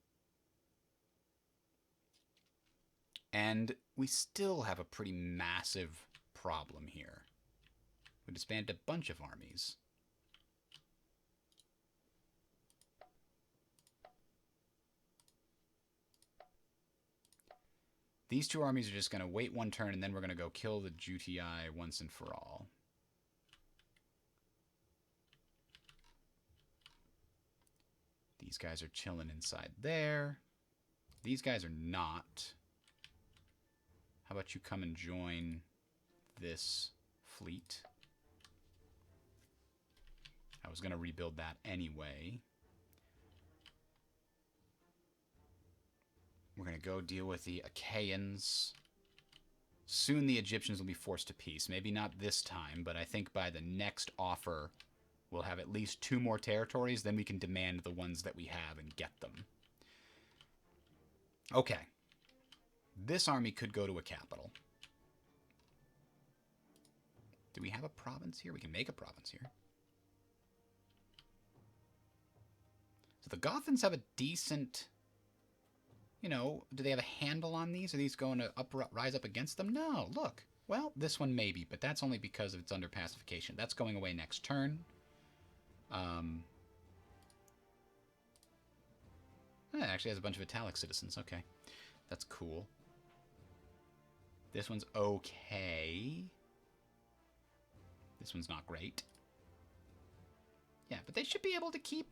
and we still have a pretty massive problem here. We disbanded a bunch of armies. These two armies are just going to wait one turn, and then we're going to go kill the GTI once and for all. These guys are chilling inside there. These guys are not. How about you come and join this fleet? I was going to rebuild that anyway. We're going to go deal with the Achaeans. Soon the Egyptians will be forced to peace. Maybe not this time, but I think by the next offer, we'll have at least 2 more territories. Then we can demand the ones that we have and get them. Okay. This army could go to a capital. Do we have a province here? We can make a province here. So the Gothans have a decent... You know, do they have a handle on these? Are these going to rise up against them? No, look. Well, this one maybe, but that's only because it's under pacification. That's going away next turn. It actually has a bunch of Italic citizens. Okay. That's cool. This one's okay. This one's not great. Yeah, but they should be able to keep